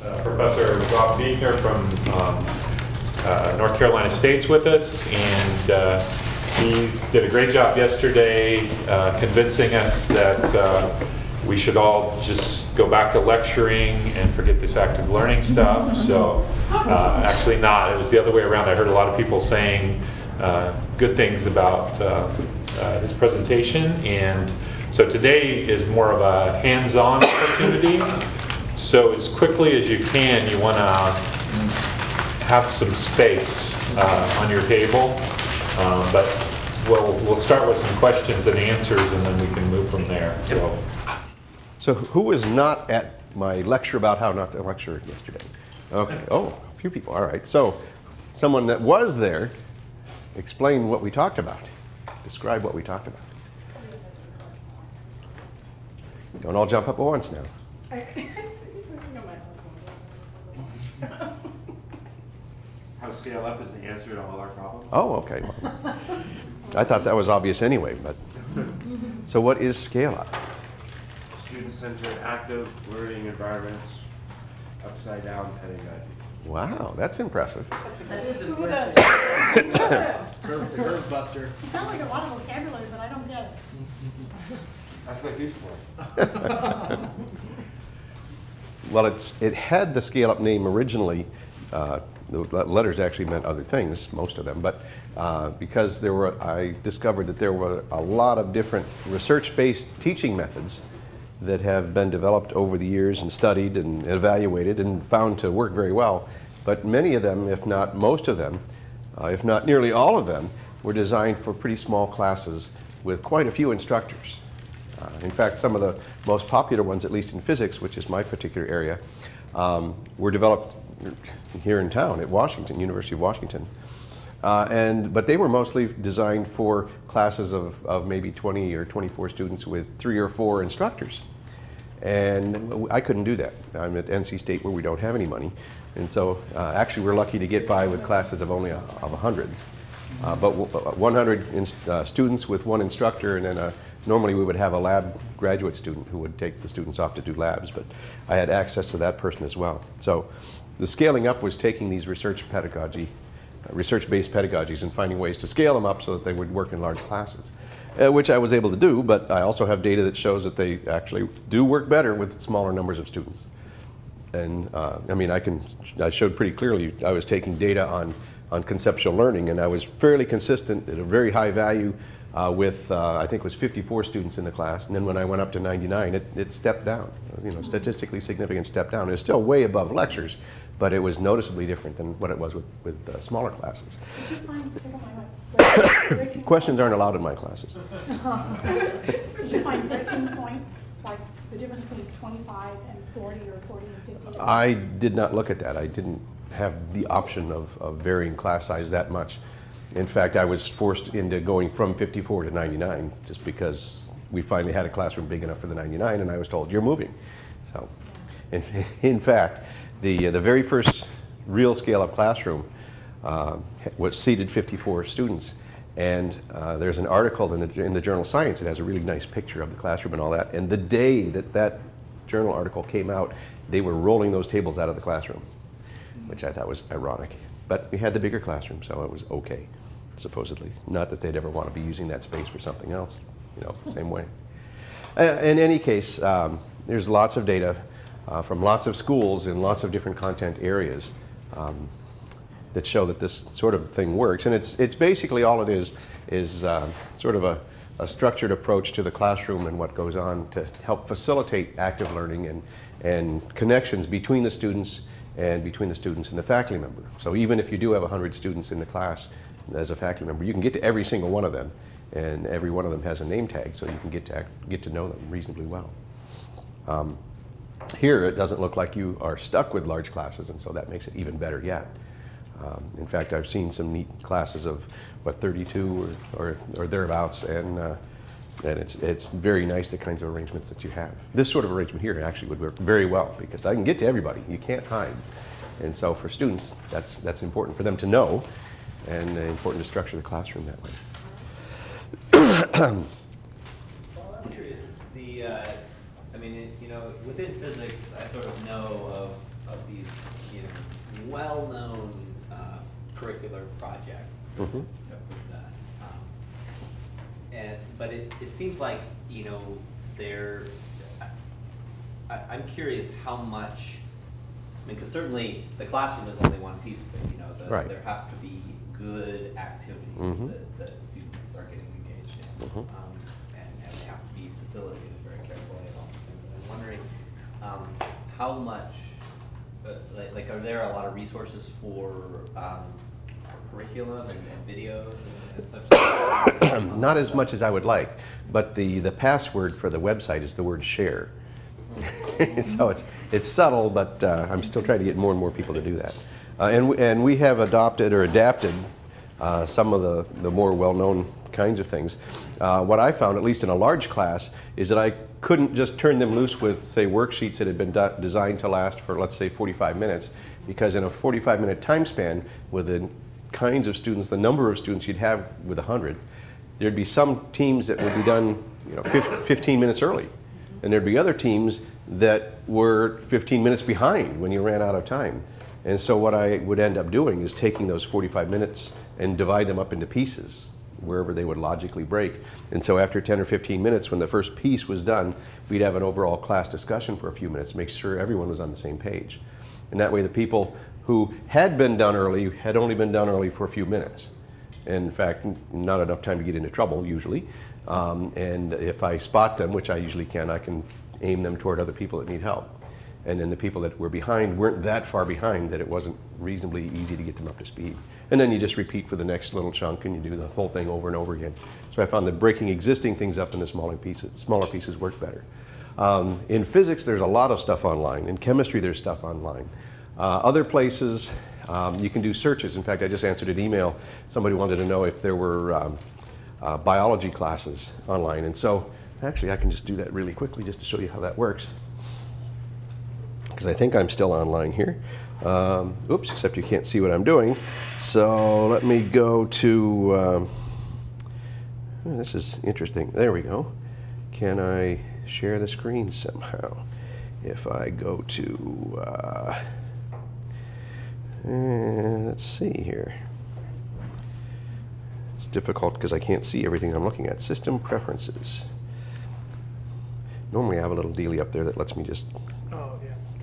Professor Rob Beichner from North Carolina State's with us, and he did a great job yesterday convincing us that we should all just go back to lecturing and forget this active learning stuff. So actually not, it was the other way around. I heard a lot of people saying good things about his presentation, and so today is more of a hands-on opportunity. So as quickly as you can, you want to have some space on your table, but we'll start with some questions and answers, and then we can move from there. So who was not at my lecture about how not to lecture yesterday? Okay. Oh, a few people. All right. So someone that was there, explain what we talked about. Describe what we talked about. Don't all jump up at once now. How to scale up is the answer to all our problems. Oh, okay. Well, I thought that was obvious anyway, but so what is scale up? Student-centered active learning environments, upside down pedagogy. Wow, that's impressive. That's the Curve buster. It sounds like a lot of vocabulary, but I don't get it. That's what it's for. Well, it had the scale up name originally. The letters actually meant other things, most of them, but because I discovered that there were a lot of different research-based teaching methods that have been developed over the years and studied and evaluated and found to work very well. But many of them, if not most of them, if not nearly all of them, were designed for pretty small classes with quite a few instructors. In fact, some of the most popular ones, at least in physics, which is my particular area, were developed here in town at Washington, University of Washington. But they were mostly designed for classes of maybe 20 or 24 students with 3 or 4 instructors. And I couldn't do that. I'm at NC State where we don't have any money. And so actually we're lucky to get by with classes of only of 100. But 100 students with 1 instructor, and then normally we would have a lab graduate student who would take the students off to do labs, but I had access to that person as well. So the scaling up was taking these research-based pedagogies and finding ways to scale them up so that they would work in large classes, which I was able to do, but I also have data that shows that they actually do work better with smaller numbers of students. And I mean, I showed pretty clearly I was taking data on conceptual learning, and I was fairly consistent at a very high value with, I think it was 54 students in the class, and then when I went up to 99, it stepped down. Statistically significant step down. It's still way above lectures, but it was noticeably different than what it was with smaller classes. Did you find Questions aren't allowed in my classes. Did you find breaking points, like the difference between 25 and 40 or 40 and 50? I did not look at that. I didn't have the option of varying class size that much. In fact, I was forced into going from 54 to 99 just because we finally had a classroom big enough for the 99, and I was told, you're moving. So, in fact, the very first real scale-up classroom was seated 54 students. And there's an article in the journal Science. It has a really nice picture of the classroom and all that. And the day that journal article came out, they were rolling those tables out of the classroom, which I thought was ironic. But we had the bigger classroom, so it was okay, supposedly. Not that they'd ever want to be using that space for something else, the same way. In any case, there's lots of data from lots of schools in lots of different content areas that show that this sort of thing works. And it's basically all it is sort of a structured approach to the classroom and what goes on to help facilitate active learning and connections between the students and the faculty member. So even if you do have 100 students in the class as a faculty member, you can get to every single one of them, and every one of them has a name tag, so you can get to know them reasonably well. Here it doesn't look like you are stuck with large classes, and so that makes it even better yet. In fact, I've seen some neat classes of, 32 or thereabouts, and it's very nice, the kinds of arrangements that you have. This sort of arrangement here actually would work very well because I can get to everybody. You can't hide. And so for students, that's important for them to know, and important to structure the classroom that way. I'm curious, within physics, I sort of know of these well-known curricular project Mm-hmm. that was done. But it seems like, you know, I'm curious how much, I mean, because certainly the classroom is only one piece of it, you know, Right. there have to be good activities Mhm. that students are getting engaged in. Mhm. And they have to be facilitated very carefully and all these things. I'm wondering how much, like, are there a lot of resources for curriculum and videos and such? Not as much as I would like, but the password for the website is the word share. So it's subtle, but I'm still trying to get more and more people to do that. And we have adopted or adapted some of the more well-known kinds of things. What I found, at least in a large class, is that I couldn't just turn them loose with, say, worksheets that had been designed to last for, let's say, 45 minutes, because in a 45-minute time span, with the kinds of students, the number of students you'd have with 100, there'd be some teams that would be done, you know, 15 minutes early. And there'd be other teams that were 15 minutes behind when you ran out of time. And so what I would end up doing is taking those 45 minutes and divide them up into pieces, wherever they would logically break. And so after 10 or 15 minutes, when the first piece was done, we'd have an overall class discussion for a few minutes, make sure everyone was on the same page. And that way the people who had been done early had only been done early for a few minutes. In fact, not enough time to get into trouble, usually. And if I spot them, which I usually can, I can aim them toward other people that need help. And then the people that were behind weren't that far behind that it wasn't reasonably easy to get them up to speed. And then you just repeat for the next little chunk and you do the whole thing over and over again. So I found that breaking existing things up into smaller pieces work better. In physics, there's a lot of stuff online. In chemistry, there's stuff online. Other places, you can do searches. In fact, I just answered an email. Somebody wanted to know if there were biology classes online. And so actually, I can just do that really quickly just to show you how that works. Because I think I'm still online here. Oops, except you can't see what I'm doing. So let me go to, this is interesting. There we go. Can I share the screen somehow? If I go to, let's see here. It's difficult because I can't see everything I'm looking at. System preferences. Normally I have a little dealie up there that lets me just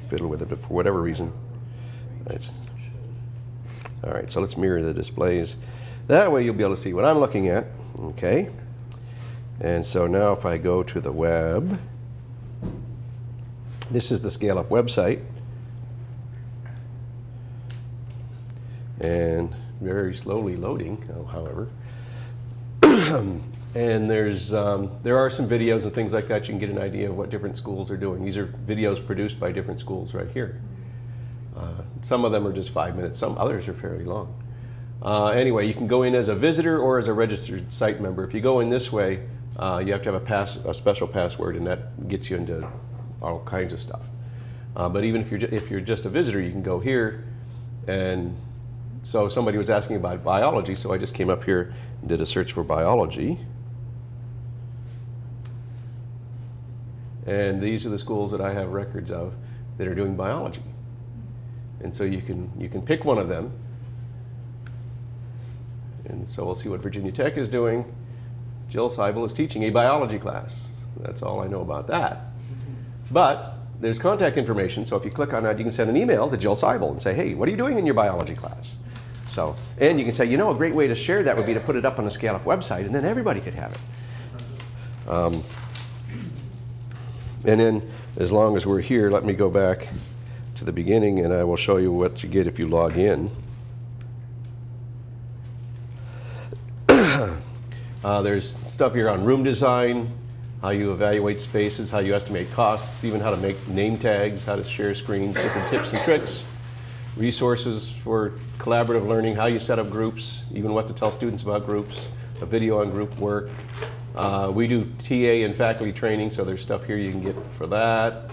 fiddle with it, but for whatever reason. All right, so let's mirror the displays. That way you'll be able to see what I'm looking at, okay? And so now if I go to the web, this is the Scale Up website. And very slowly loading, however. And there are some videos and things like that. You can get an idea of what different schools are doing. These are videos produced by different schools right here. Some of them are just 5 minutes. Some others are fairly long. Anyway, you can go in as a visitor or as a registered site member. If you go in this way, you have to have a special password, and that gets you into all kinds of stuff. But even if you're just a visitor, you can go here. And so somebody was asking about biology, so I just came up here and did a search for biology. And these are the schools that I have records of that are doing biology. And so you can pick one of them. And so we'll see what Virginia Tech is doing. Jill Seibel is teaching a biology class. That's all I know about that. But there's contact information, so if you click on that, you can send an email to Jill Seibel and say, hey, what are you doing in your biology class? So, and you can say, you know, a great way to share that would be to put it up on the Scale Up website, and then everybody could have it. And then, as long as we're here, let me go back to the beginning, and I will show you what you get if you log in. There's stuff here on room design, how you evaluate spaces, how you estimate costs, even how to make name tags, how to share screens, different tips and tricks, resources for collaborative learning, how you set up groups, even what to tell students about groups, a video on group work. We do TA and faculty training, so there's stuff here you can get for that.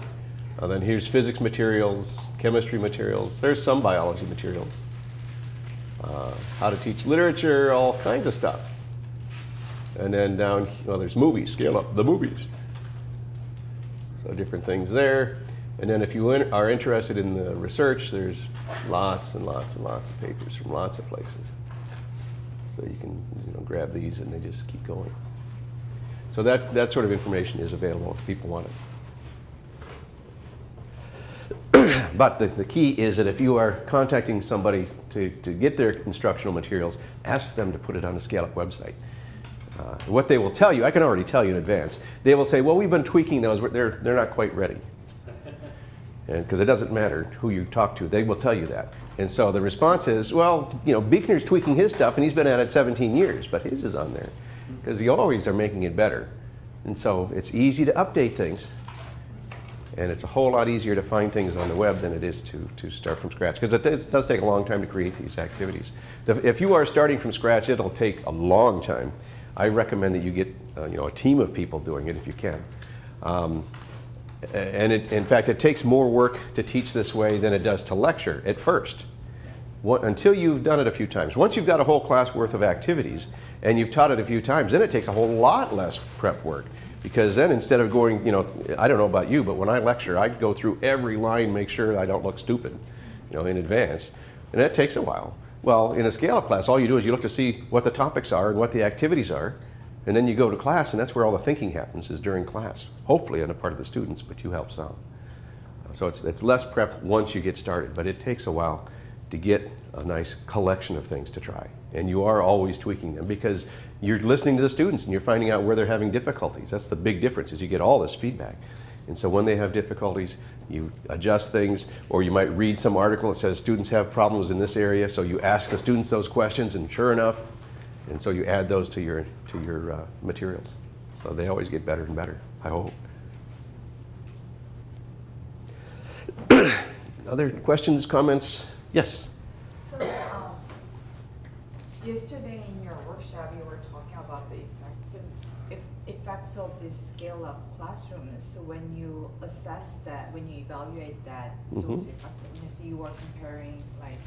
Then here's physics materials, chemistry materials. There's some biology materials. How to teach literature, all kinds of stuff. And then down, well, there's movies, Scale Up the movies. So different things there. And then if you are interested in the research, there's lots and lots and lots of papers from lots of places. So you can grab these and they just keep going. So that sort of information is available if people want it. But the key is that if you are contacting somebody to get their instructional materials, ask them to put it on the Scale Up website. What they will tell you, I can already tell you in advance, they will say, well, we've been tweaking those, but they're not quite ready. Because it doesn't matter who you talk to, they will tell you that. And so the response is, well, Beichner's tweaking his stuff and he's been at it 17 years, but his is on there. Because you always are making it better. And so it's easy to update things. And it's a whole lot easier to find things on the web than it is to start from scratch. Because it does take a long time to create these activities. If you are starting from scratch, it'll take a long time. I recommend that you get a team of people doing it if you can. And in fact, it takes more work to teach this way than it does to lecture at first. Until you've done it a few times. Once you've got a whole class worth of activities and you've taught it a few times, then it takes a whole lot less prep work. Because then instead of going, I don't know about you, but when I lecture, I go through every line, make sure I don't look stupid, in advance. And that takes a while. Well, in a scale-up class, all you do is you look to see what the topics are and what the activities are. And then you go to class, and that's where all the thinking happens, is during class. Hopefully on the part of the students, but you help some. So it's less prep once you get started, but it takes a while to get a nice collection of things to try. And you are always tweaking them because you're listening to the students and you're finding out where they're having difficulties. That's the big difference, is you get all this feedback. And so when they have difficulties, you adjust things, or you might read some article that says students have problems in this area, so you ask the students those questions, and sure enough, and so you add those to your materials. So they always get better and better, I hope. Other questions, comments? Yes? So, yesterday in your workshop, you were talking about the effects of this scale-up classroom. So when you assess that, when you evaluate that, those effectiveness, you are comparing like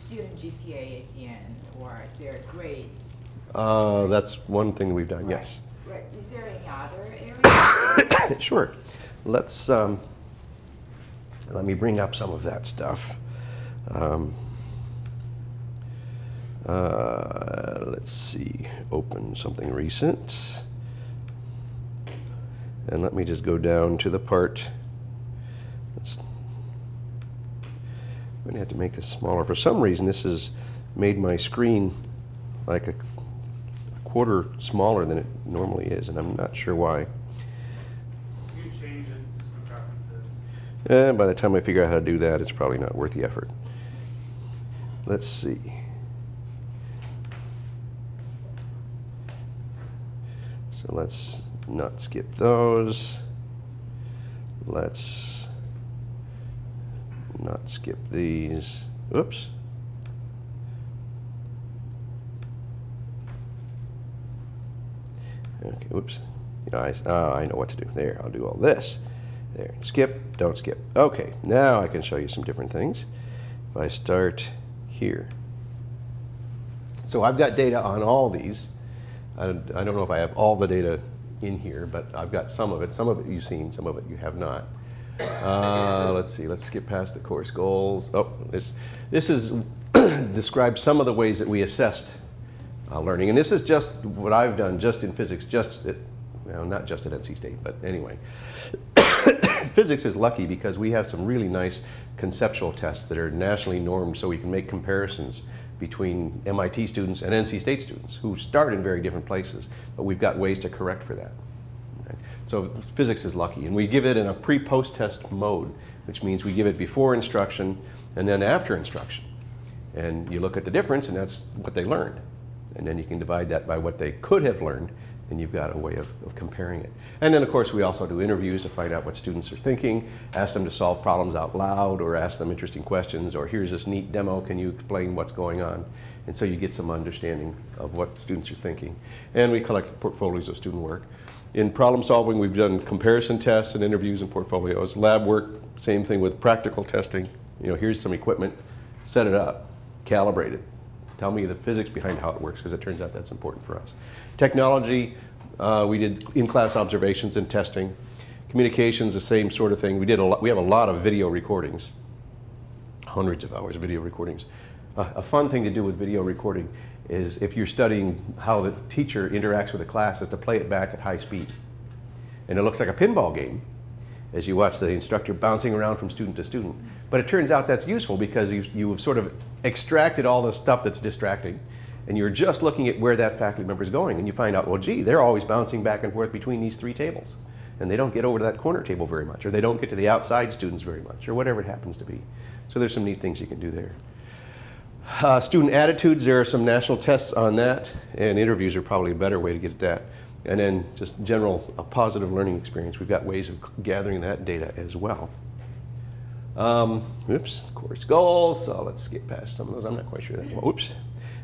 student GPA at the end or their grades. That's one thing we've done, Right. yes. Right. Is there any other area? Sure. Let's let me bring up some of that stuff. Let's see, open something recent. And let me just go down to the part. I'm going to have to make this smaller. For some reason, this has made my screen like a quarter smaller than it normally is, and I'm not sure why. You change it to some preferences. And by the time I figure out how to do that, it's probably not worth the effort. Let's see. So let's not skip those. Let's not skip these. Oops. Okay, oops. I know what to do. There, I'll do all this. There, skip, don't skip. Okay, now I can show you some different things. If I start here. So I've got data on all these. I don't know if I have all the data in here, but I've got some of it. Some of it you've seen, some of it you have not. Let's see, let's skip past the course goals. Oh, this is describes some of the ways that we assessed learning. And this is just what I've done just in physics, not just at NC State, but anyway. Physics is lucky because we have some really nice conceptual tests that are nationally normed, so we can make comparisons between MIT students and NC State students who start in very different places, but we've got ways to correct for that. Okay? So physics is lucky, and we give it in a pre-post test mode, which means we give it before instruction and then after instruction. And you look at the difference, and that's what they learned. And then you can divide that by what they could have learned, and you've got a way of comparing it. And then, of course, we also do interviews to find out what students are thinking, ask them to solve problems out loud, or ask them interesting questions, or here's this neat demo, can you explain what's going on? And so you get some understanding of what students are thinking. And we collect portfolios of student work. In problem solving, we've done comparison tests and interviews and portfolios. Lab work, same thing with practical testing. Here's some equipment, set it up, calibrate it. Tell me the physics behind how it works, because it turns out that's important for us. Technology, we did in-class observations and testing. Communications, the same sort of thing. We have a lot of video recordings, hundreds of hours of video recordings. A fun thing to do with video recording is, if you're studying how the teacher interacts with a class, is to play it back at high speed. And it looks like a pinball game as you watch the instructor bouncing around from student to student. But it turns out that's useful because you've sort of extracted all the stuff that's distracting, and you're just looking at where that faculty member is going, and you find out, well, gee, they're always bouncing back and forth between these 3 tables, and they don't get over to that corner table very much, or they don't get to the outside students very much, or whatever it happens to be. So there's some neat things you can do there. Student attitudes, there are some national tests on that, and interviews are probably a better way to get at that. And then just general a positive learning experience. We've got ways of gathering that data as well. Oops, course goals. So let's get past some of those. I'm not quite sure. Oops.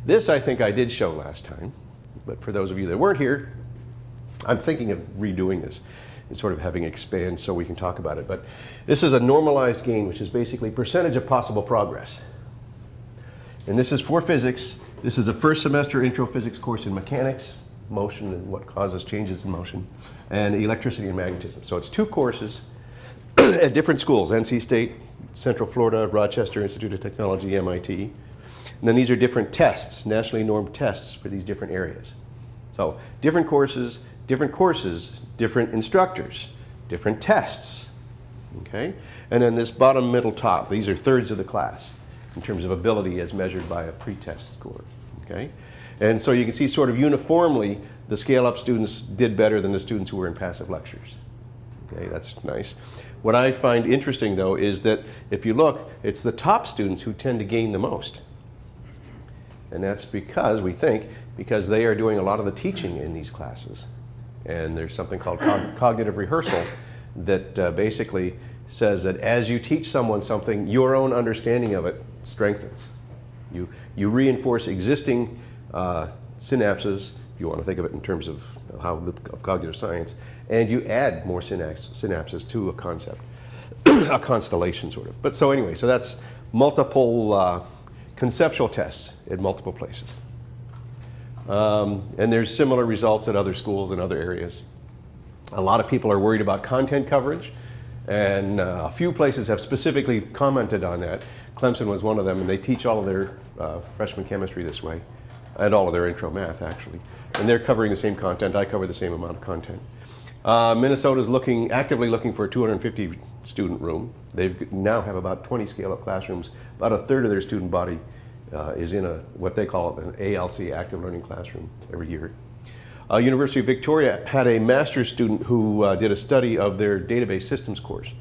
This I think I did show last time, but for those of you that weren't here, I'm thinking of redoing this and sort of having it expand so we can talk about it. But this is a normalized gain, which is basically percentage of possible progress. And this is for physics. This is a first semester intro physics course in mechanics, motion and what causes changes in motion, and electricity and magnetism. So it's 2 courses at different schools, NC State, Central Florida, Rochester Institute of Technology, MIT. And then these are different tests, nationally normed tests for these different areas. So different courses, different instructors, different tests, okay? And then this bottom, middle, top, these are thirds of the class in terms of ability as measured by a pre-test score, okay? And so you can see sort of uniformly the scale-up students did better than the students who were in passive lectures. Okay, that's nice. What I find interesting, though, is that if you look, it's the top students who tend to gain the most. And that's because, we think, because they are doing a lot of the teaching in these classes. And there's something called cognitive rehearsal that basically says that as you teach someone something, your own understanding of it strengthens. You reinforce existing synapses, if you want to think of it in terms of of cognitive science, and you add more synapses to a concept, a constellation sort of. But so anyway, so that's multiple conceptual tests at multiple places. And there's similar results at other schools and other areas. A lot of people are worried about content coverage, and a few places have specifically commented on that. Clemson was one of them, and they teach all of their freshman chemistry this way, and all of their intro math, actually. And they're covering the same content. I cover the same amount of content. Minnesota's actively looking for a 250 student room. They now have about 20 scale-up classrooms. About a third of their student body is in what they call an ALC, active learning classroom, every year. University of Victoria had a master's student who did a study of their database systems course,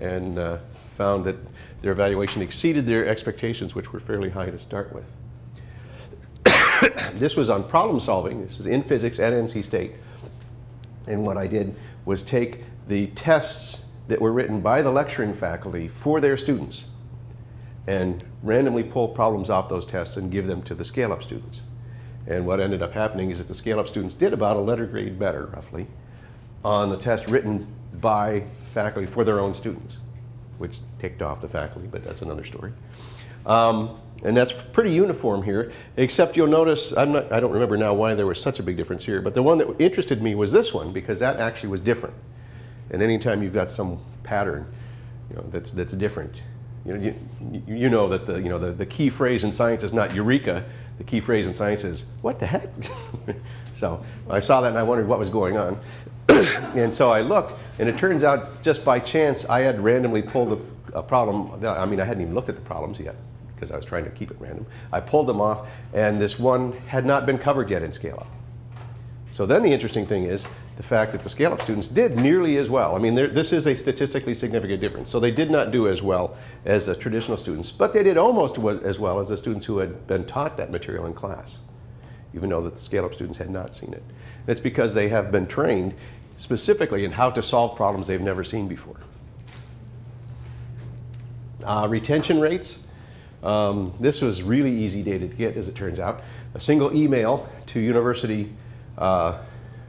and found that their evaluation exceeded their expectations, which were fairly high to start with. This was on problem solving. This is in physics at NC State. And what I did was take the tests that were written by the lecturing faculty for their students and randomly pull problems off those tests and give them to the scale-up students. And what ended up happening is that the scale-up students did about a letter grade better, roughly, on the test written by faculty for their own students, which ticked off the faculty, but that's another story. And that's pretty uniform here, except you'll notice, I don't remember now why there was such a big difference here, but the one that interested me was this one, because that actually was different. And anytime you've got some pattern, that's different, you know that the key phrase in science is not eureka. The key phrase in science is, what the heck? So I saw that and I wondered what was going on. And so I looked, and it turns out just by chance I had randomly pulled a problem. I mean, I hadn't even looked at the problems yet, because I was trying to keep it random. I pulled them off, and this one had not been covered yet in scale-up. So then the interesting thing is the fact that the scale-up students did nearly as well. I mean, this is a statistically significant difference. So they did not do as well as the traditional students, but they did almost as well as the students who had been taught that material in class, even though the scale-up students had not seen it. That's because they have been trained specifically in how to solve problems they've never seen before. Retention rates. This was really easy data to get, as it turns out. A single email to university,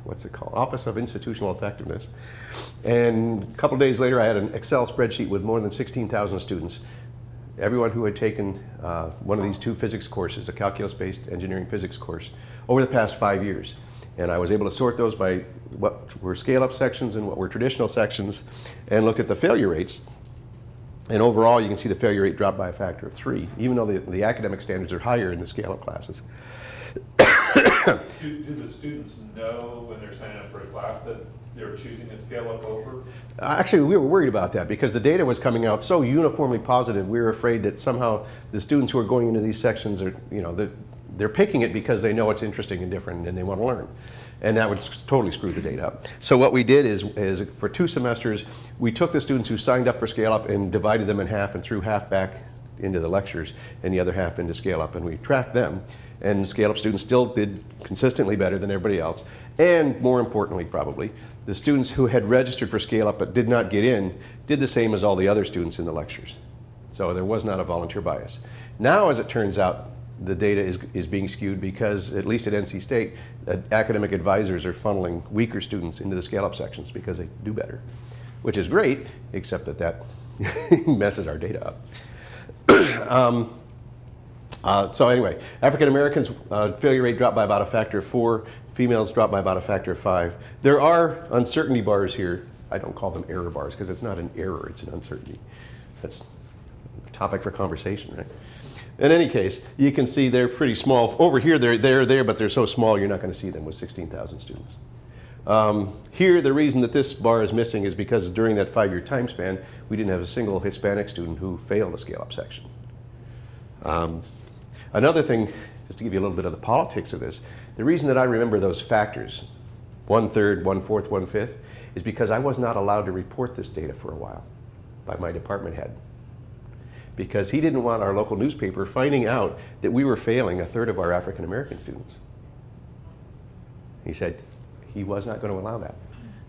what's it called? Office of Institutional Effectiveness. And a couple days later, I had an Excel spreadsheet with more than 16,000 students. Everyone who had taken one of these 2 physics courses, a calculus-based engineering physics course, over the past 5 years. And I was able to sort those by what were scale-up sections and what were traditional sections, and looked at the failure rates. And overall, you can see the failure rate dropped by a factor of 3, even though the academic standards are higher in the scale-up classes. Do the students know when they're signing up for a class that they're choosing to scale up over? Actually, we were worried about that because the data was coming out so uniformly positive. We were afraid that somehow the students who are going into these sections are, they're picking it because they know it's interesting and different and they want to learn. And that would totally screw the data up. So what we did is for 2 semesters, we took the students who signed up for Scale Up and divided them in half and threw half back into the lectures and the other half into Scale Up. And we tracked them. And Scale Up students still did consistently better than everybody else. And more importantly, probably, the students who had registered for Scale Up but did not get in did the same as all the other students in the lectures. So there was not a volunteer bias. Now, as it turns out, the data is being skewed because, at least at NC State, academic advisors are funneling weaker students into the scale-up sections because they do better, which is great, except that messes our data up. So anyway, African Americans failure rate dropped by about a factor of 4, females dropped by about a factor of 5. There are uncertainty bars here. I don't call them error bars because it's not an error, it's an uncertainty. That's a topic for conversation, right? In any case, you can see they're pretty small. Over here, they're there, but they're so small you're not going to see them with 16,000 students. Here, the reason that this bar is missing is because during that 5-year time span, we didn't have a single Hispanic student who failed a scale-up section. Another thing, just to give you a little bit of the politics of this, the reason that I remember those factors, 1/3, 1/4, 1/5, is because I was not allowed to report this data for a while by my department head. Because he didn't want our local newspaper finding out that we were failing 1/3 of our African American students. He said he was not going to allow that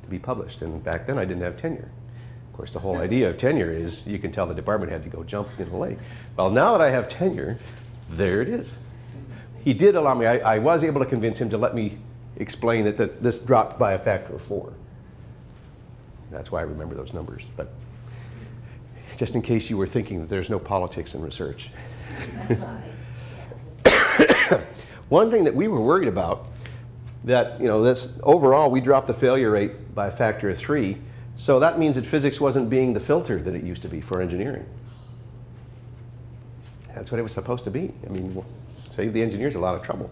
to be published. And back then I didn't have tenure. Of course, the whole idea of tenure is you can tell the department head to go jump in the lake. Well, now that I have tenure, there it is. He did allow me, I was able to convince him to let me explain that this dropped by a factor of 4. That's why I remember those numbers. But just in case you were thinking that there's no politics in research. One thing that we were worried about, that this overall we dropped the failure rate by a factor of 3, so that means that physics wasn't being the filter that it used to be for engineering. That's what it was supposed to be. I mean, save the engineers a lot of trouble.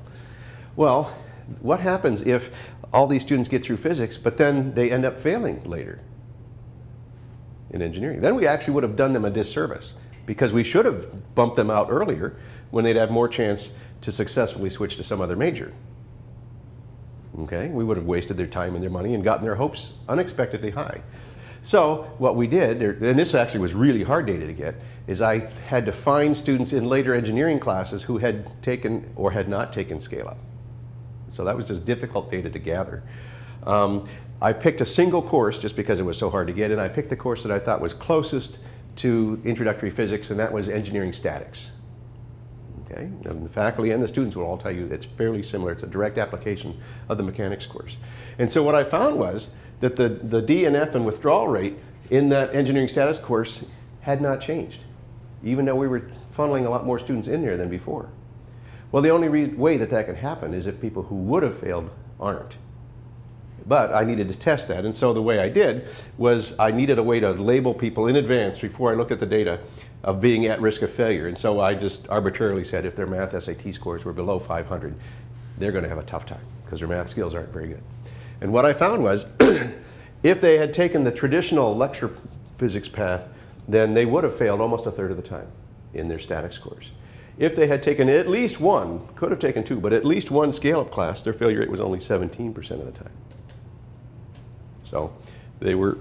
Well, what happens if all these students get through physics, but then they end up failing later in engineering? Then we actually would have done them a disservice because we should have bumped them out earlier when they'd have more chance to successfully switch to some other major. Okay, we would have wasted their time and their money and gotten their hopes unexpectedly high. So what we did, and this actually was really hard data to get, is I had to find students in later engineering classes who had taken or had not taken Scale Up. So that was just difficult data to gather. I picked a single course just because it was so hard to get, and I picked the course that I thought was closest to introductory physics, and that was engineering statics. Okay? And the faculty and the students will all tell you it's fairly similar. It's a direct application of the mechanics course. And so what I found was that the D and F and withdrawal rate in that engineering statics course had not changed, even though we were funneling a lot more students in there than before. Well, the only way that can happen is if people who would have failed aren't. But I needed to test that, and so the way I did was I needed a way to label people in advance before I looked at the data of being at risk of failure. And so I just arbitrarily said if their math SAT scores were below 500, they're going to have a tough time because their math skills aren't very good. And what I found was if they had taken the traditional lecture physics path, then they would have failed almost 1/3 of the time in their statics course. If they had taken at least one, could have taken 2, but at least one scale-up class, their failure rate was only 17% of the time. So they were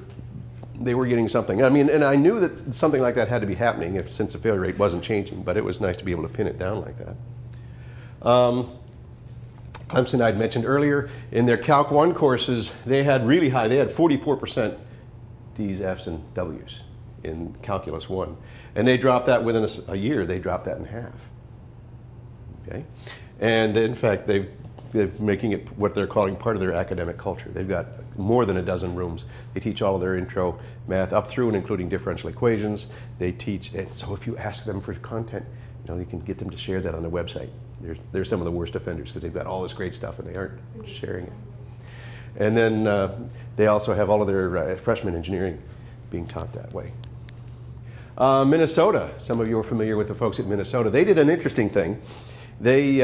getting something. I mean, and I knew that something like that had to be happening since the failure rate wasn't changing, but it was nice to be able to pin it down like that. Clemson, I'd mentioned earlier, in their Calc 1 courses, they had really high, they had 44% D's, F's, and W's in Calculus 1. And they dropped that within a year, they dropped that in half. Okay? And in fact, they're making it what they're calling part of their academic culture. They've got more than a dozen rooms. They teach all of their intro math up through and including differential equations. They teach, and so if you ask them for content, you can get them to share that on their website. They're some of the worst offenders because they've got all this great stuff and they aren't sharing it. And then they also have all of their freshman engineering being taught that way. Minnesota, some of you are familiar with the folks at Minnesota. They did an interesting thing. They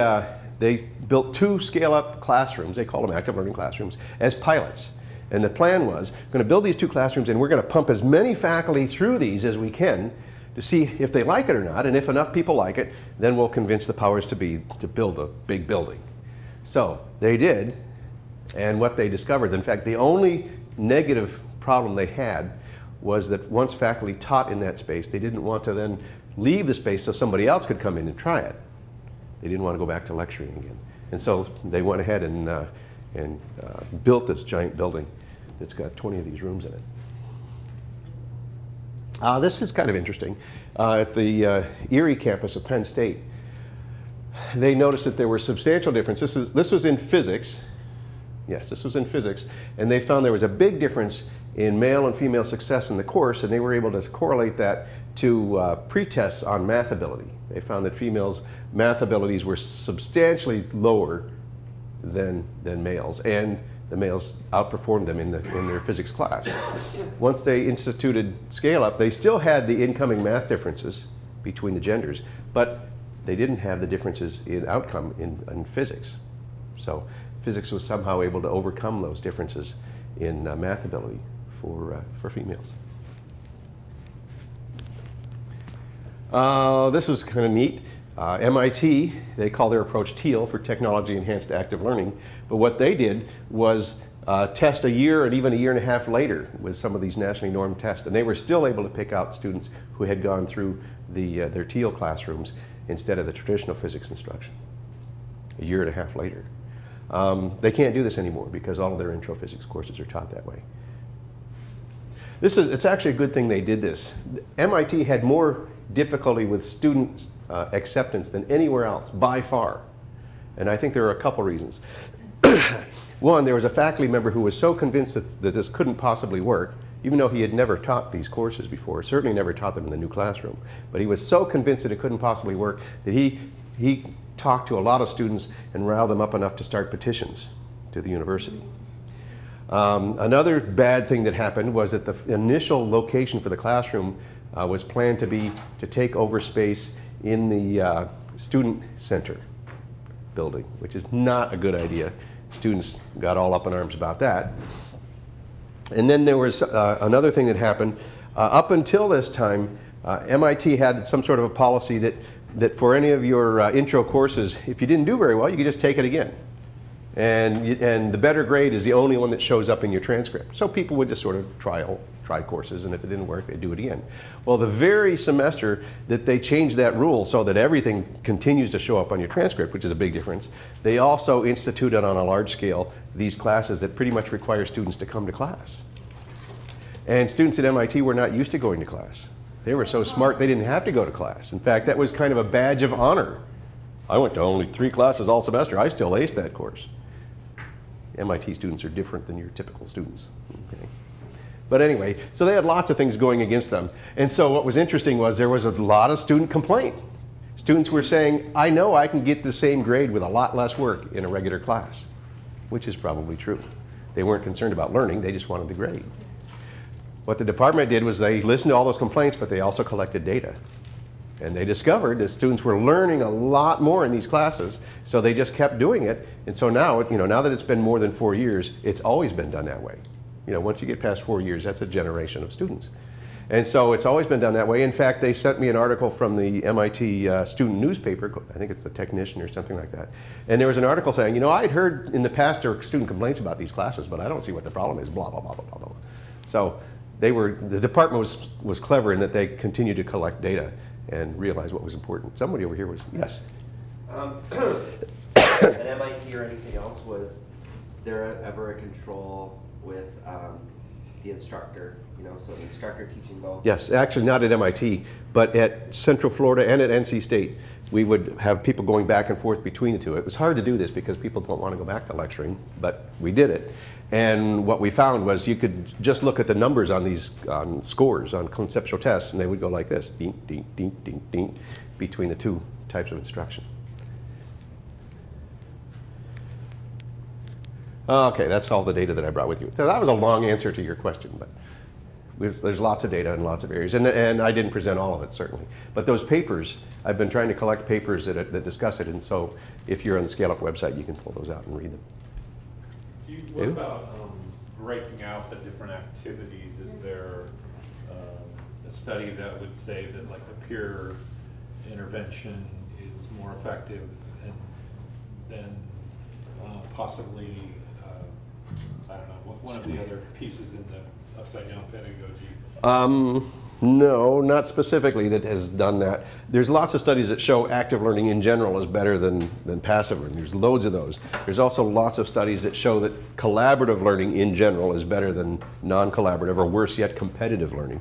built 2 scale-up classrooms, they call them active learning classrooms, as pilots. And the plan was, we're going to build these 2 classrooms and we're going to pump as many faculty through these as we can to see if they like it or not, and if enough people like it, then we'll convince the powers to be to build a big building. So they did, and what they discovered, in fact, the only negative problem they had was that once faculty taught in that space, they didn't want to then leave the space so somebody else could come in and try it. They didn't want to go back to lecturing again. And so they went ahead and built this giant building that's got 20 of these rooms in it. This is kind of interesting. At the Erie campus of Penn State, they noticed that there were substantial differences. This was in physics. Yes, this was in physics. And they found there was a big difference in male and female success in the course, and they were able to correlate that to pre-tests on math ability. They found that females' math abilities were substantially lower than males, and the males outperformed them in their physics class. Once they instituted scale-up, they still had the incoming math differences between the genders, but they didn't have the differences in outcome in physics. So physics was somehow able to overcome those differences in math ability for females. This is kind of neat. MIT, they call their approach TEAL, for Technology Enhanced Active Learning. But what they did was test a year and even a year and a half later with some of these nationally normed tests. And they were still able to pick out students who had gone through their TEAL classrooms instead of the traditional physics instruction a year and a half later. They can't do this anymore because all of their intro physics courses are taught that way. It's actually a good thing they did this. MIT had more difficulty with student acceptance than anywhere else, by far. And I think there are a couple reasons. One, there was a faculty member who was so convinced that this couldn't possibly work, even though he had never taught these courses before, certainly never taught them in the new classroom. But he was so convinced that it couldn't possibly work that he talked to a lot of students and riled them up enough to start petitions to the university. Another bad thing that happened was that the initial location for the classroom was planned to take over space in the student center building, which is not a good idea. Students got all up in arms about that. And then there was another thing that happened. Up until this time, MIT had some sort of a policy that for any of your intro courses, if you didn't do very well, you could just take it again. And the better grade is the only one that shows up in your transcript. So people would just sort of try courses, and if it didn't work, they'd do it again. Well, the very semester that they changed that rule so that everything continues to show up on your transcript, which is a big difference, they also instituted on a large scale these classes that pretty much require students to come to class. And students at MIT were not used to going to class. They were so smart they didn't have to go to class. In fact, that was kind of a badge of honor. I went to only 3 classes all semester. I still aced that course. MIT students are different than your typical students. Okay. But anyway, so they had lots of things going against them. And so what was interesting was there was a lot of student complaint. Students were saying, I know I can get the same grade with a lot less work in a regular class, which is probably true. They weren't concerned about learning, they just wanted the grade. What the department did was they listened to all those complaints, but they also collected data. And they discovered that students were learning a lot more in these classes, so they just kept doing it. And so now, now that it's been more than 4 years, it's always been done that way. Once you get past 4 years, that's a generation of students. And so it's always been done that way. In fact, they sent me an article from the MIT student newspaper, I think it's the Technician or something like that. And there was an article saying, I'd heard in the past there were student complaints about these classes, but I don't see what the problem is, blah, blah, blah, blah, blah, blah. So the department was clever in that they continued to collect data and realize what was important. Somebody over here was, yes? At MIT or anything else, was there ever a control with the instructor, so the instructor teaching both? Yes, actually not at MIT, but at Central Florida and at NC State. We would have people going back and forth between the two. It was hard to do this because people don't want to go back to lecturing, but we did it. And what we found was you could just look at the numbers on these scores on conceptual tests, and they would go like this, ding, ding, ding, ding, ding, between the two types of instruction. Okay, that's all the data that I brought with you. So that was a long answer to your question, but there's lots of data in lots of areas, and I didn't present all of it, certainly. But those papers, I've been trying to collect papers that discuss it, and so if you're on the Scale Up website, you can pull those out and read them. What about breaking out the different activities? Is there a study that would say that like the peer intervention is more effective than possibly, I don't know, one of the other pieces in the upside down pedagogy? No, not specifically that has done that. There's lots of studies that show active learning in general is better than passive learning. There's loads of those. There's also lots of studies that show that collaborative learning in general is better than non-collaborative, or worse yet, competitive learning.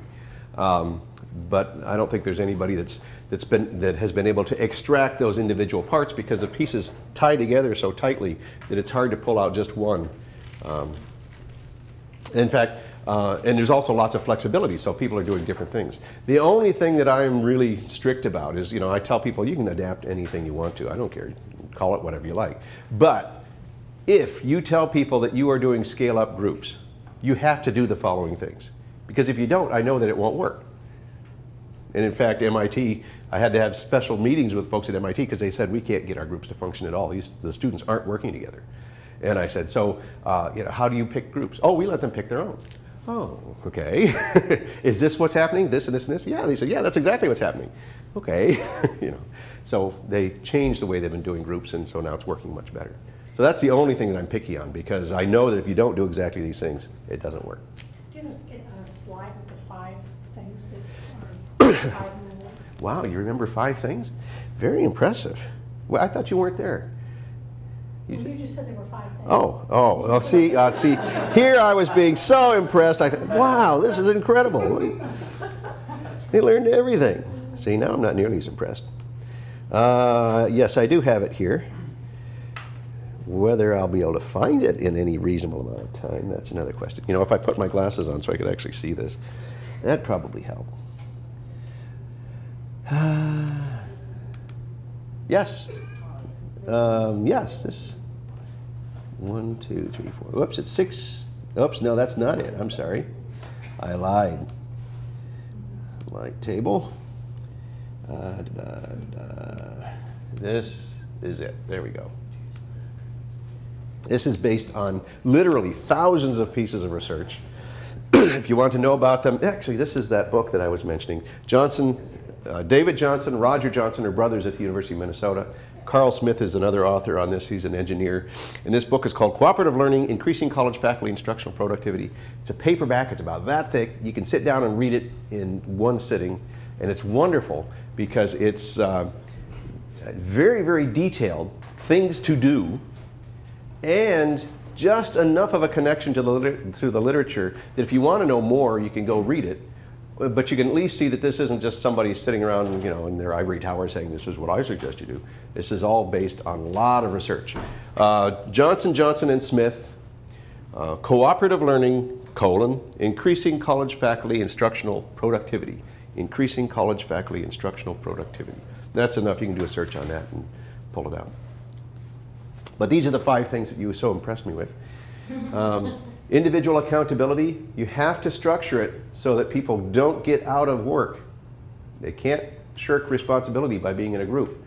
But I don't think there's anybody that has been able to extract those individual parts, because the pieces tie together so tightly that it's hard to pull out just one. In fact, and there's also lots of flexibility, so people are doing different things. The only thing that I'm really strict about is, I tell people you can adapt anything you want to. I don't care. You can call it whatever you like. But if you tell people that you are doing scale-up groups, you have to do the following things. Because if you don't, I know that it won't work. And in fact, MIT, I had to have special meetings with folks at MIT because they said we can't get our groups to function at all. The students aren't working together. And I said, so how do you pick groups? Oh, we let them pick their own. Oh, okay. Is this what's happening? This and this and this? Yeah. They said, yeah, that's exactly what's happening. Okay. So they changed the way they've been doing groups, and so now it's working much better. So that's the only thing that I'm picky on, because I know that if you don't do exactly these things, it doesn't work. Do you have a slide with the 5 things that are 5 rules? Wow, you remember 5 things? Very impressive. Well, I thought you weren't there. You just said there were 5 things. Oh, see, here I was being so impressed. I thought, wow, this is incredible. They learned everything. See, now I'm not nearly as impressed. Yes, I do have it here. Whether I'll be able to find it in any reasonable amount of time, that's another question. If I put my glasses on so I could actually see this, that'd probably help. Yes. Yes, this 1, 2, 3, 4. Oops, it's 6. Oops, no, that's not it. I'm sorry. I lied. Light table. This is it. There we go. This is based on literally thousands of pieces of research. If you want to know about them, actually, this is that book that I was mentioning. David Johnson, Roger Johnson are brothers at the University of Minnesota. Carl Smith is another author on this. He's an engineer. And this book is called Cooperative Learning, Increasing College Faculty Instructional Productivity. It's a paperback. It's about that thick. You can sit down and read it in one sitting. And it's wonderful because it's very, very detailed, things to do, and just enough of a connection to the literature that if you want to know more, you can go read it. But you can at least see that this isn't just somebody sitting around, in their ivory tower saying, this is what I suggest you do. This is all based on a lot of research. Johnson, Johnson, and Smith, Cooperative Learning, Increasing College Faculty Instructional Productivity. Increasing College Faculty Instructional Productivity. That's enough. You can do a search on that and pull it out. But these are the 5 things that you so impressed me with. Individual accountability, you have to structure it so that people don't get out of work. They can't shirk responsibility by being in a group.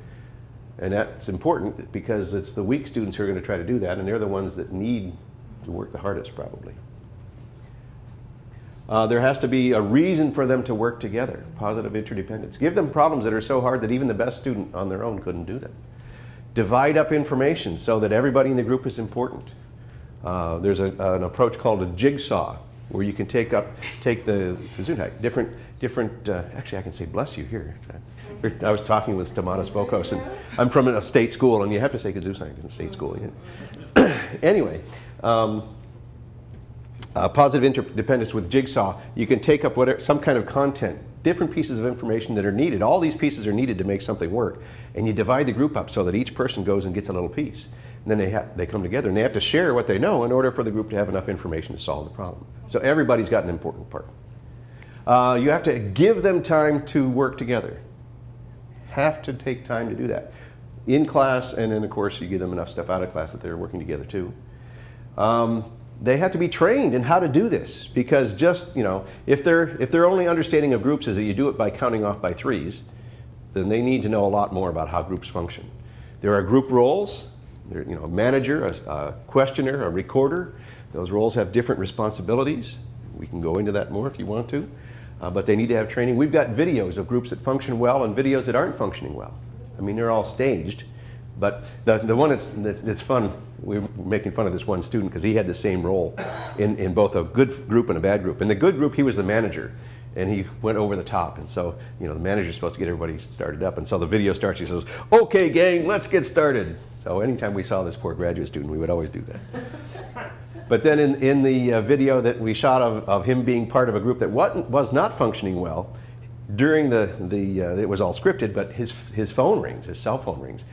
And that's important because it's the weak students who are going to try to do that, and they're the ones that need to work the hardest, probably. There has to be a reason for them to work together, positive interdependence. Give them problems that are so hard that even the best student on their own couldn't do them. Divide up information so that everybody in the group is important. There's an approach called a jigsaw, where you can take the Gesundheit, different actually I can say bless you here. I was talking with Stamatis Vokos, and I'm from a state school, and you have to say Gesundheit in a state school. Anyway, positive interdependence with jigsaw, you can take up some kind of content, different pieces of information that are needed. All these pieces are needed to make something work, and you divide the group up so that each person goes and gets a little piece. And then they come together and they have to share what they know in order for the group to have enough information to solve the problem. So everybody's got an important part. You have to give them time to work together. Have to take time to do that. In class, and then of course you give them enough stuff out of class that they're working together too. They have to be trained in how to do this, because just, you know, if their only understanding of groups is that you do it by counting off by threes, then they need to know a lot more about how groups function. There are group roles, you know, a manager, a questioner, a recorder. Those roles have different responsibilities. We can go into that more if you want to, but they need to have training. We've got videos of groups that function well and videos that aren't functioning well. I mean, they're all staged, but the one that's fun, we were making fun of this one student because he had the same role in both a good group and a bad group. In the good group, he was the manager, and he went over the top. And so, you know, the manager's supposed to get everybody started up. And so the video starts, he says, "Okay, gang, let's get started." So anytime we saw this poor graduate student, we would always do that. But then in the video that we shot of him being part of a group that was not functioning well, during it was all scripted, but his phone rings, his cell phone rings.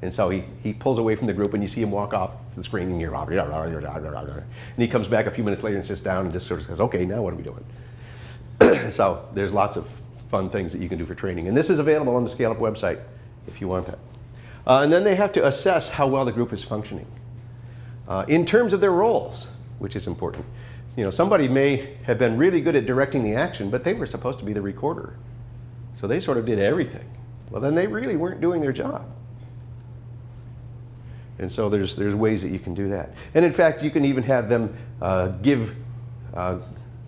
And so he pulls away from the group, and you see him walk off the screen, and and he comes back a few minutes later and sits down and just sort of says, "Okay, now what are we doing?" So there's lots of fun things that you can do for training. And this is available on the Scale Up website if you want that. And then they have to assess how well the group is functioning. In terms of their roles, which is important. You know, somebody may have been really good at directing the action, but they were supposed to be the recorder. So they sort of did everything. Well, then they really weren't doing their job. And so there's ways that you can do that. And in fact, you can even have them give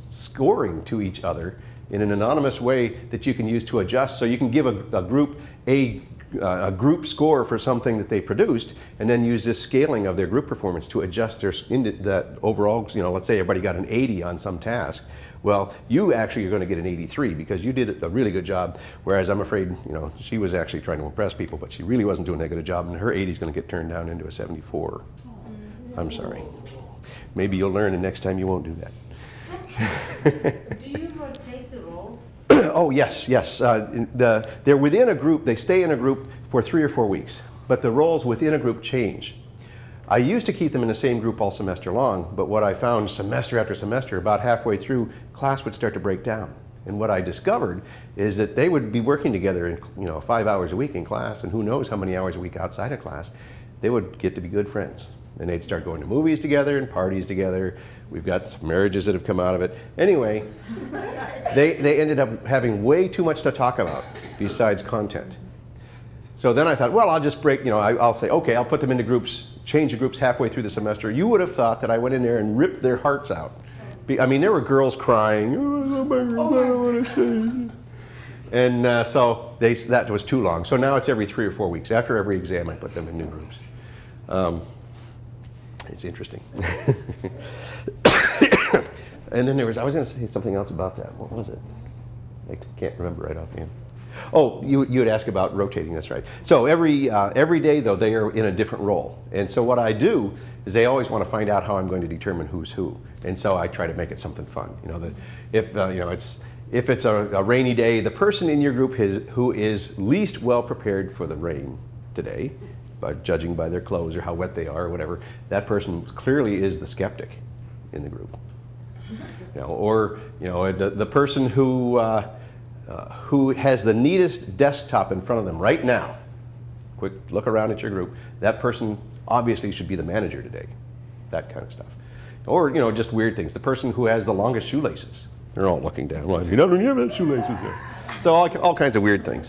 scoring to each other in an anonymous way that you can use to adjust. So you can give a group a group score for something that they produced, and then use this scaling of their group performance to adjust that overall. You know, let's say everybody got an 80 on some task. Well, you actually are going to get an 83 because you did a really good job, whereas I'm afraid, you know, she was actually trying to impress people, but she really wasn't doing that good a job, and her 80 is going to get turned down into a 74. I'm sorry. Maybe you'll learn, and next time you won't do that. Do you rotate the roles? Oh, yes. They're within a group. They stay in a group for 3 or 4 weeks, but the roles within a group change. I used to keep them in the same group all semester long, but what I found semester after semester, about halfway through, class would start to break down. And what I discovered is that they would be working together, you know, 5 hours a week in class, and who knows how many hours a week outside of class. They would get to be good friends. And they'd start going to movies together and parties together. We've got some marriages that have come out of it. Anyway, they ended up having way too much to talk about besides content. So then I thought, well, I'll just break, you know, I'll say, okay, I'll put them into groups, change the groups halfway through the semester. You would have thought that I went in there and ripped their hearts out. I mean, there were girls crying. And so that was too long. So now it's every 3 or 4 weeks. After every exam, I put them in new groups. It's interesting. And then I was going to say something else about that. What was it? I can't remember right offhand. Oh, you had asked about rotating, that's right. So every day, though, they are in a different role. And so what I do is they always want to find out how I'm going to determine who's who. And so I try to make it something fun. You know, that if it's a rainy day, the person in your group who is least well prepared for the rain today, judging by their clothes or how wet they are or whatever, that person clearly is the skeptic in the group. You know, or you know, the person who has the neatest desktop in front of them right now. Quick look around at your group. That person obviously should be the manager today. That kind of stuff. Or you know, just weird things. The person who has the longest shoelaces. They're all looking down. Well, you don't even have shoelaces there. So all kinds of weird things.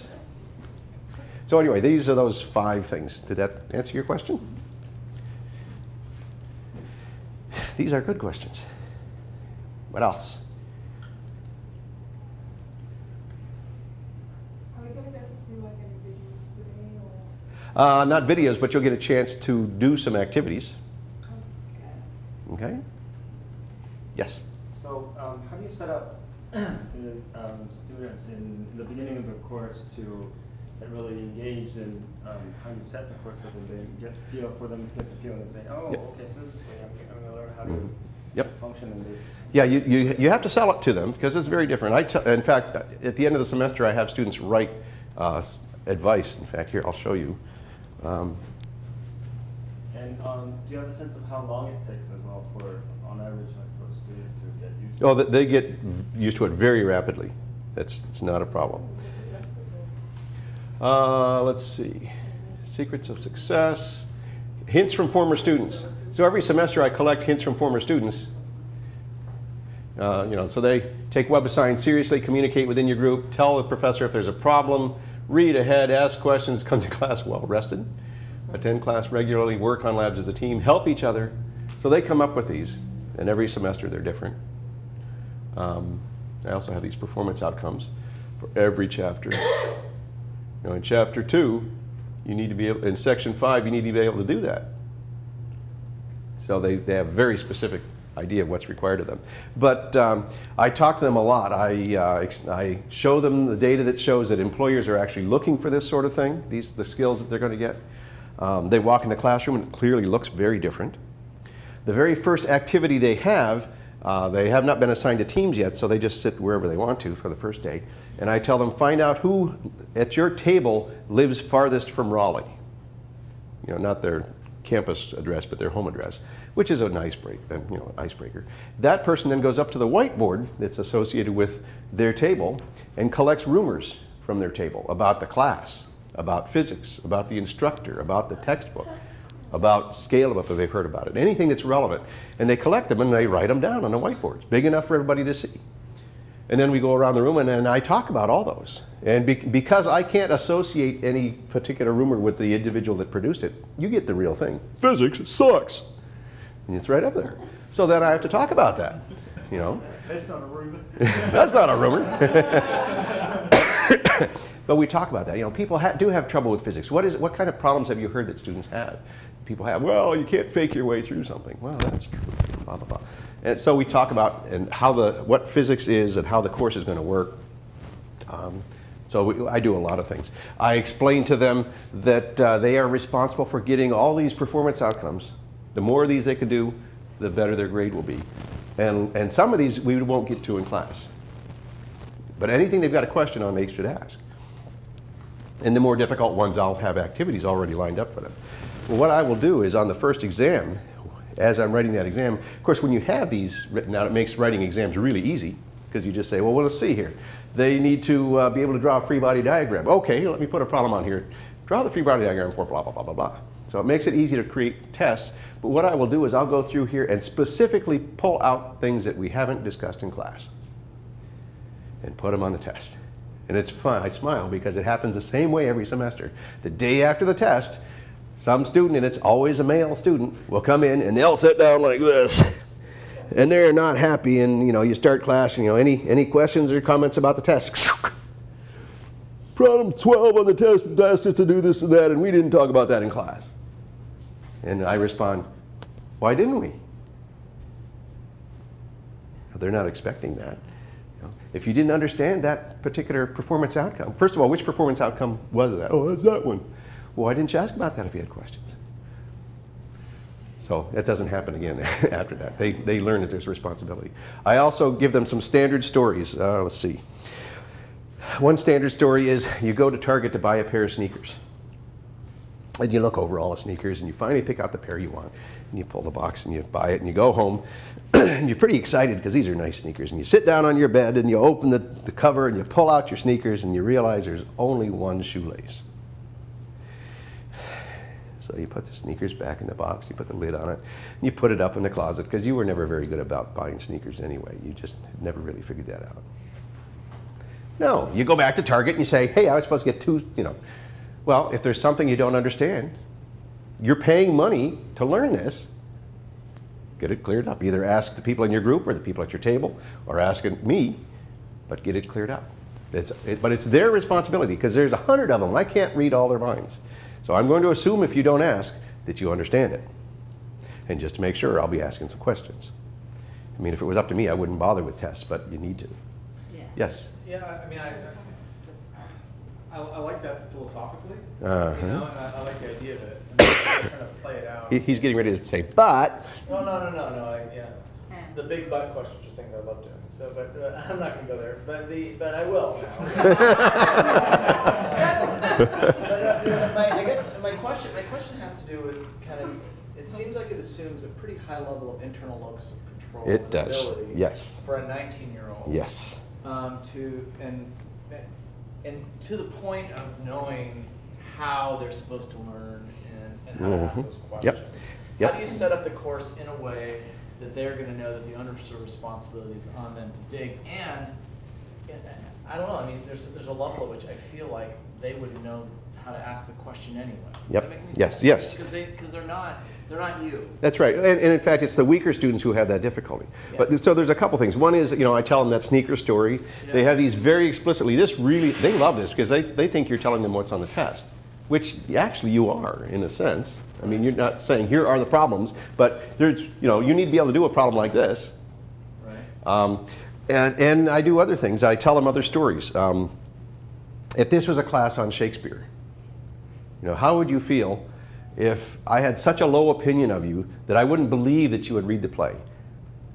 So anyway, these are those 5 things. Did that answer your question? These are good questions. What else? Are we going to get to see like any videos today? Or? Not videos, but you'll get a chance to do some activities. Okay? Yes? So how do you set up the students in the beginning of the course to get really engaged in how you set the course up and they get to feel for them to get the feeling and say, oh, Yep. okay, so this is way I'm going to learn how to Yep. function in this. Yeah, you have to sell it to them because it's very different. In fact, at the end of the semester, I have students write advice. In fact, here, I'll show you. And do you have a sense of how long it takes as well for, on average, like for students to get used to it? Oh, they get used to it very rapidly. It's not a problem. Let's see. Secrets of success. Hints from former students. So every semester I collect hints from former students. So they take WebAssign seriously, communicate within your group, tell the professor if there's a problem, read ahead, ask questions, come to class well rested, attend class regularly, work on labs as a team, help each other. So they come up with these, and every semester they're different. I also have these performance outcomes for every chapter. In chapter 2, you need to be able, in section 5, you need to be able to do that. So they have a very specific idea of what's required of them. But I talk to them a lot. I show them the data that shows that employers are actually looking for this sort of thing, the skills that they're going to get. They walk in the classroom and it clearly looks very different. The very first activity they have not been assigned to teams yet, so they just sit wherever they want to for the first day. And I tell them, find out who at your table lives farthest from Raleigh. Not their campus address, but their home address, which is an icebreaker. That person then goes up to the whiteboard that's associated with their table and collects rumors from their table about the class, about physics, about the instructor, about the textbook, about scale up if they've heard about it, anything that's relevant. And they collect them and they write them down on the whiteboard. It's big enough for everybody to see. And then we go around the room and I talk about all those. And because I can't associate any particular rumor with the individual that produced it, you get the real thing. Physics sucks. And it's right up there. So then I have to talk about that. That's not a rumor. That's not a rumor. But we talk about that. People do have trouble with physics. What kind of problems have you heard that students have? People have, well, you can't fake your way through something. Well, that's true. Blah, blah, blah. And so we talk about what physics is and how the course is going to work. I do a lot of things. I explain to them that they are responsible for getting all these performance outcomes. The more of these they can do, the better their grade will be. And some of these we won't get to in class. But anything they've got a question on, they should ask. And the more difficult ones, I'll have activities already lined up for them. Well, what I will do is on the first exam, as I'm writing that exam, of course, when you have these written out, it makes writing exams really easy because you just say, well, let's see here. They need to be able to draw a free body diagram. Okay, let me put a problem on here. Draw the free body diagram for blah, blah, blah, blah, blah. So it makes it easy to create tests. But what I will do is I'll go through here and specifically pull out things that we haven't discussed in class and put them on the test. And it's fun. I smile because it happens the same way every semester. The day after the test, some student, and it's always a male student, will come in and they'll sit down like this. And they're not happy, and you start class, any questions or comments about the test? Problem 12 on the test asked us to do this and that, and we didn't talk about that in class. And I respond, why didn't we? They're not expecting that. If you didn't understand that particular performance outcome, first of all, which performance outcome was that? Oh, that's that one. Well, why didn't you ask about that if you had questions? So that doesn't happen again after that. They learn that there's a responsibility. I also give them some standard stories. Let's see. One standard story is you go to Target to buy a pair of sneakers. And you look over all the sneakers and you finally pick out the pair you want. And you pull the box and you buy it and you go home. And you're pretty excited because these are nice sneakers. And you sit down on your bed and you open the cover and you pull out your sneakers and you realize there's only one shoelace. So you put the sneakers back in the box, you put the lid on it, and you put it up in the closet because you were never very good about buying sneakers anyway. You just never really figured that out. No, you go back to Target and you say, hey, I was supposed to get two, Well, if there's something you don't understand, you're paying money to learn this, get it cleared up. Either ask the people in your group or the people at your table, or ask me, but get it cleared up. But it's their responsibility because there's 100 of them. I can't read all their minds. So I'm going to assume if you don't ask that you understand it. And just to make sure, I'll be asking some questions. I mean, if it was up to me, I wouldn't bother with tests, but you need to. Yeah. Yes? Yeah, I mean, I like that philosophically. Uh-huh. And I like the idea of it. And I'm trying to play it out. He's getting ready to say, but. No. Yeah. The big but questions are things I love doing. So, but I'm not going to go there. But I will now. I guess my question has to do with kind of. It seems like it assumes a pretty high level of internal locus of control. It does. Ability Yes. For a 19-year-old. Yes. And to the point of knowing how they're supposed to learn and how to ask those questions. Yep. Yep. How do you set up the course in a way that they're going to know that the understood responsibility is on them to dig? And I don't know. I mean, there's a level at which I feel like they would know how to ask the question anyway. Yep. Does that make any Yes, sense? yes. Because they're not you. That's right, and in fact, it's the weaker students who have that difficulty. Yeah. But so there's a couple things. One is, I tell them that sneaker story. They have these very explicitly. They love this because they think you're telling them what's on the test, which actually you are in a sense. I mean, you're not saying here are the problems, but there's, you need to be able to do a problem like this. Right. And I do other things. I tell them other stories. If this was a class on Shakespeare, how would you feel if I had such a low opinion of you that I wouldn't believe that you would read the play?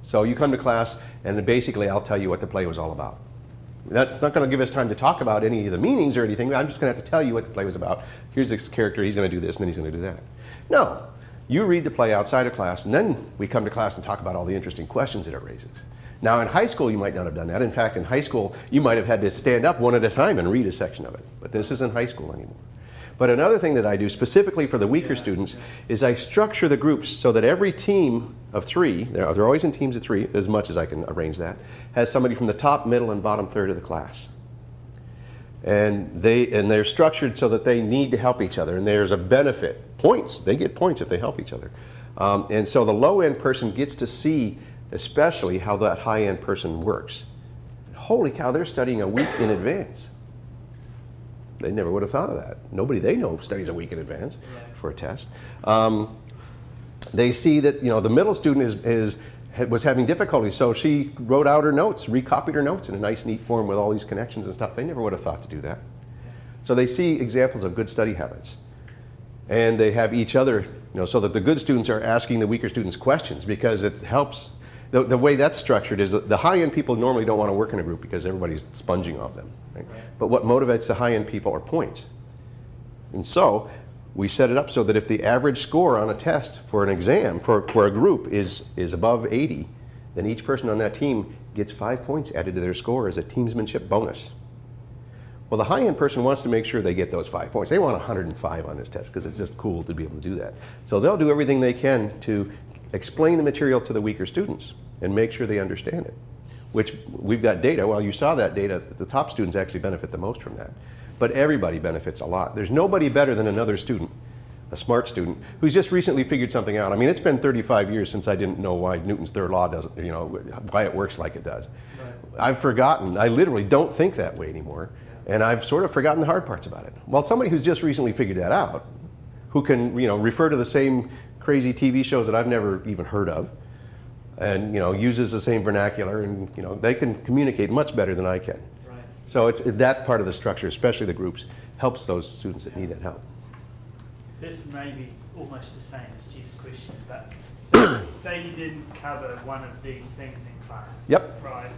So you come to class, and basically I'll tell you what the play was all about. That's not going to give us time to talk about any of the meanings or anything. I'm just going to have to tell you what the play was about. Here's this character, he's going to do this, and then he's going to do that. No, you read the play outside of class, and then we come to class and talk about all the interesting questions that it raises. Now in high school you might not have done that. In fact, in high school you might have had to stand up one at a time and read a section of it. But this isn't high school anymore. But another thing that I do specifically for the weaker students is I structure the groups so that every team of 3, they're always in teams of 3, as much as I can arrange that, has somebody from the top, middle, and bottom third of the class. And they're structured so that they need to help each other, and there's a benefit. Points, they get points if they help each other. And so the low-end person gets to see especially how that high-end person works. Holy cow, they're studying a week in advance. They never would have thought of that. Nobody they know studies a week in advance for a test. They see that the middle student was having difficulty, so she wrote out her notes, recopied her notes in a nice, neat form with all these connections and stuff. They never would have thought to do that. So they see examples of good study habits, and they have each other, so that the good students are asking the weaker students questions because it helps. The way that's structured is that the high-end people normally don't want to work in a group because everybody's sponging off them. Right? But what motivates the high-end people are points. And so we set it up so that if the average score on a test for an exam for a group is above 80, then each person on that team gets 5 points added to their score as a teamsmanship bonus. Well, the high-end person wants to make sure they get those 5 points. They want 105 on this test because it's just cool to be able to do that. So they'll do everything they can to explain the material to the weaker students and make sure they understand it, which we've got data. Well, you saw that data. The top students actually benefit the most from that. But everybody benefits a lot. There's nobody better than another student, a smart student, who's just recently figured something out. I mean, it's been 35 years since I didn't know why Newton's third law doesn't, why it works like it does. Right. I've forgotten. I literally don't think that way anymore. And I've sort of forgotten the hard parts about it. Well, somebody who's just recently figured that out, who can refer to the same crazy TV shows that I've never even heard of, and uses the same vernacular, and they can communicate much better than I can. Right. So it's that part of the structure, especially the groups, helps those students that need that help. This may be almost the same as Jeff's question, but say you didn't cover one of these things in class. Yep. Right.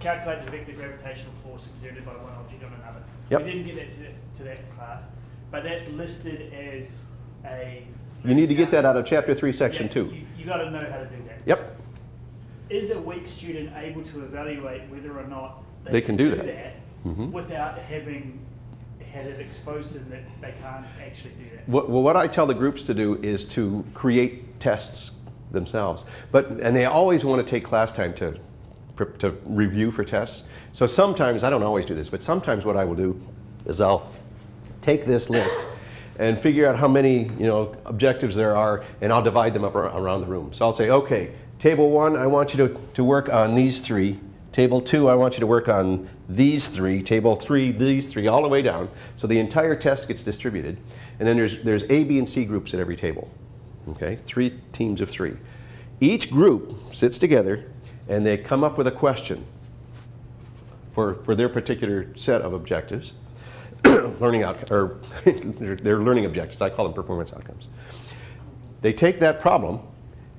Calculate the vector gravitational force exerted by one object on another. Yep. We didn't get that to that class, but that's listed as a... You need to get that out of Chapter 3, Section 2. You got to know how to do that. Yep. Is a weak student able to evaluate whether or not they can do that without having had it exposed to them that they can't actually do that? What I tell the groups to do is to create tests themselves. And they always want to take class time to review for tests. So sometimes, I don't always do this, but sometimes what I will do is I'll take this list and figure out how many objectives there are, and I'll divide them up around the room. So I'll say, okay, table 1, I want you to work on these 3. Table 2, I want you to work on these 3. Table 3, these 3, all the way down. So the entire test gets distributed. And then there's A, B, and C groups at every table. Okay, 3 teams of 3. Each group sits together and they come up with a question for their particular set of objectives. Learning outcomes, or they're learning objectives. I call them performance outcomes. They take that problem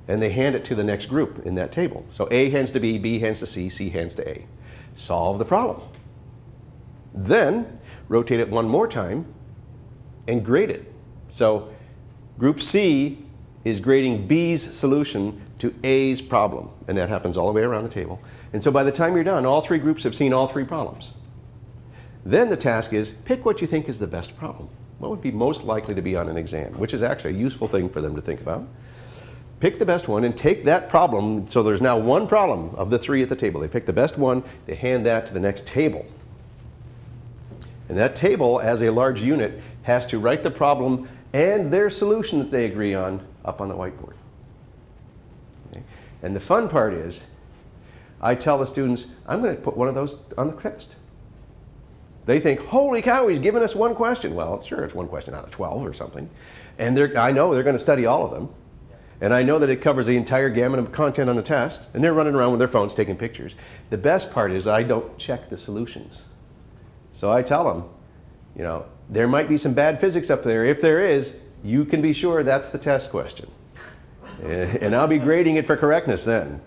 and they hand it to the next group in that table. So A hands to B hands to C hands to A. Solve the problem. Then rotate it one more time and grade it. So group C is grading B's solution to A's problem, and that happens all the way around the table. And so by the time you're done, all 3 groups have seen all 3 problems. Then the task is, pick what you think is the best problem. What would be most likely to be on an exam, which is actually a useful thing for them to think about. pick the best one and take that problem. So there's now one problem of the 3 at the table. They pick the best one, they hand that to the next table. And that table, as a large unit, has to write the problem and their solution that they agree on up on the whiteboard. Okay? And the fun part is, I tell the students, I'm going to put one of those on the test. They think, holy cow, he's given us one question. Well, sure, it's one question out of 12 or something. And I know they're going to study all of them. And I know that it covers the entire gamut of content on the test. And they're running around with their phones taking pictures. The best part is I don't check the solutions. So I tell them, you know, there might be some bad physics up there. If there is, you can be sure that's the test question. And I'll be grading it for correctness then.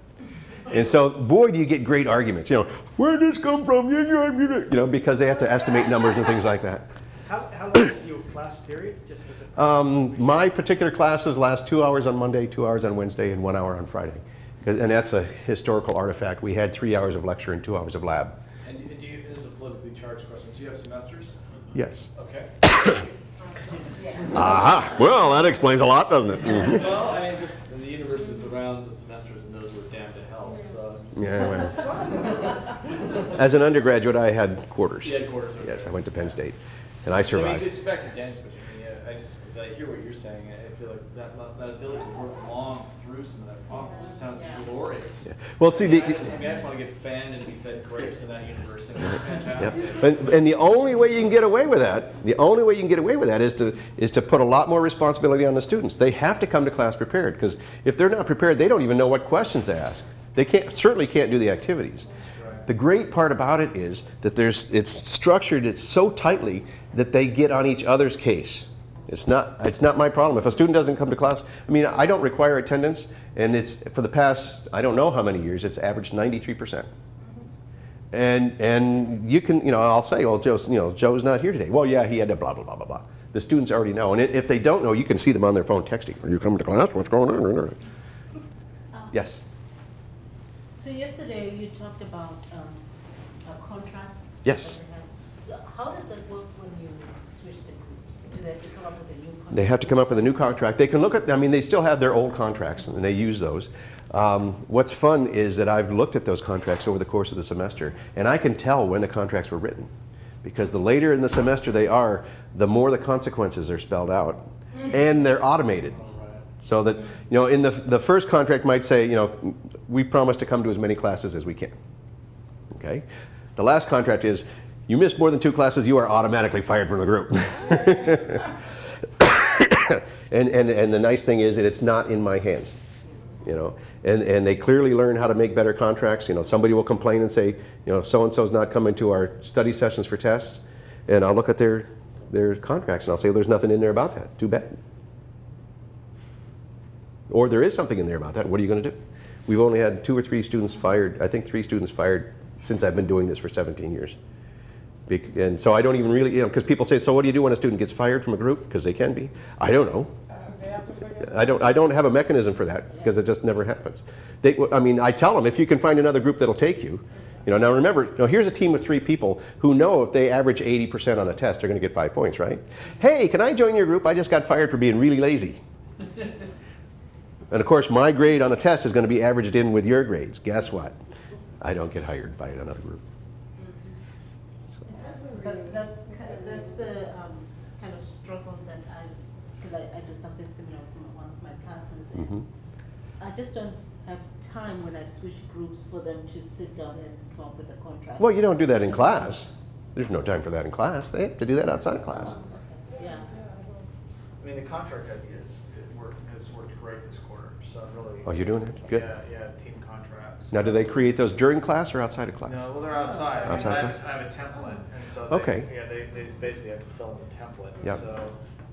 And so, boy, do you get great arguments. You know, where did this come from? You know, because they have to estimate numbers and things like that. How long is your class period? Just as a My particular classes last 2 hours on Monday, 2 hours on Wednesday, and 1 hour on Friday. And that's a historical artifact. We had 3 hours of lecture and 2 hours of lab. And do you, this is a politically charged question, so you have semesters? Yes. Okay. Aha! Well, that explains a lot, doesn't it? Well, I mean, just in the universe is around the semesters, and those were damned to hell. So. Yeah, well. As an undergraduate, I had quarters. You had quarters, okay. Yes, I went to Penn State, and I survived. I mean, back to Dan's question. I hear what you're saying. I feel like that ability to work along through some of that problem just sounds glorious. Yeah. Well, see, I just want to get fanned and be fed grapes in that universe. And it's fantastic. Yep. And the only way you can get away with that, is to put a lot more responsibility on the students. They have to come to class prepared, because if they're not prepared, they don't even know what questions to ask. They certainly can't do the activities. Right. The great part about it is that it's structured so tightly that they get on each other's case. It's not my problem. If a student doesn't come to class, I mean, I don't require attendance, and it's for the past, I don't know how many years, it's averaged 93%. And you can, I'll say, well, Joe's not here today. Well, yeah, he had to blah, blah, blah, blah, blah. The students already know. And if they don't know, you can see them on their phone texting. Are you coming to class? What's going on? Yes? So yesterday you talked about contracts. Yes. How does that work when you switch the groups? Do they have to come up with a new contract? They have to come up with a new contract. They can look at, they still have their old contracts and they use those. What's fun is that I've looked at those contracts over the course of the semester, and I can tell when the contracts were written. Because the later in the semester they are, the more the consequences are spelled out. And they're automated. So that, in the first contract might say, we promise to come to as many classes as we can. Okay? The last contract is, you miss more than 2 classes, you are automatically fired from the group. and the nice thing is that it's not in my hands. And they clearly learn how to make better contracts. Somebody will complain and say, so-and-so's not coming to our study sessions for tests. And I'll look at their contracts and I'll say, well, there's nothing in there about that. Too bad. Or there is something in there about that. What are you going to do? We've only had 2 or 3 students fired, I think 3 students fired since I've been doing this for 17 years. And so I don't even really, because people say, so what do you do when a student gets fired from a group? Because they can be. I don't know. I don't have a mechanism for that, because it just never happens. I tell them, if you can find another group that'll take you. Now remember, here's a team of 3 people who know if they average 80% on a test, they're going to get 5 points, right? Hey, can I join your group? I just got fired for being really lazy. And of course, my grade on the test is going to be averaged in with your grades. Guess what? I don't get hired by another group. That's the kind of struggle that because I do something similar from one of my classes. And I just don't have time when I switch groups for them to sit down and come up with a contract. Well, you don't do that in class. There's no time for that in class. They have to do that outside of class. Okay. Yeah. I mean, the contract idea has worked great this quarter. So really. Oh, you're doing it? Good. Yeah, team contracts. Now, do they create those during class or outside of class? No, well, they're outside. Outside I class? have a template, and so they basically have to fill in the template. Yep.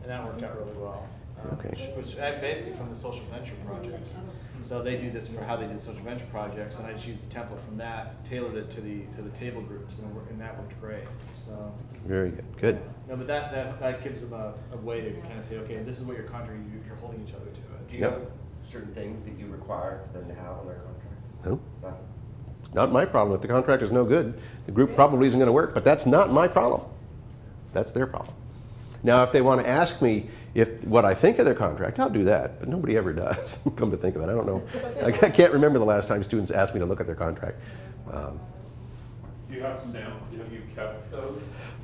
And that worked out really well. Okay. Which basically from the social venture projects. So they do this for how they do the social venture projects, and I just used the template from that, tailored it to the table groups, and that worked great. So. Very good. Good. No, but that gives them a way to kind of say, okay, this is what your contract you're holding each other to. Do you know certain things that you require them to have on their contracts? No. It's not my problem. If the contract is no good, the group probably isn't going to work, but that's not my problem. That's their problem. Now, if they want to ask me, If what I think of their contract, I'll do that, but nobody ever does. Come to think of it, I don't know. I can't remember the last time students asked me to look at their contract. Do you have have you kept those?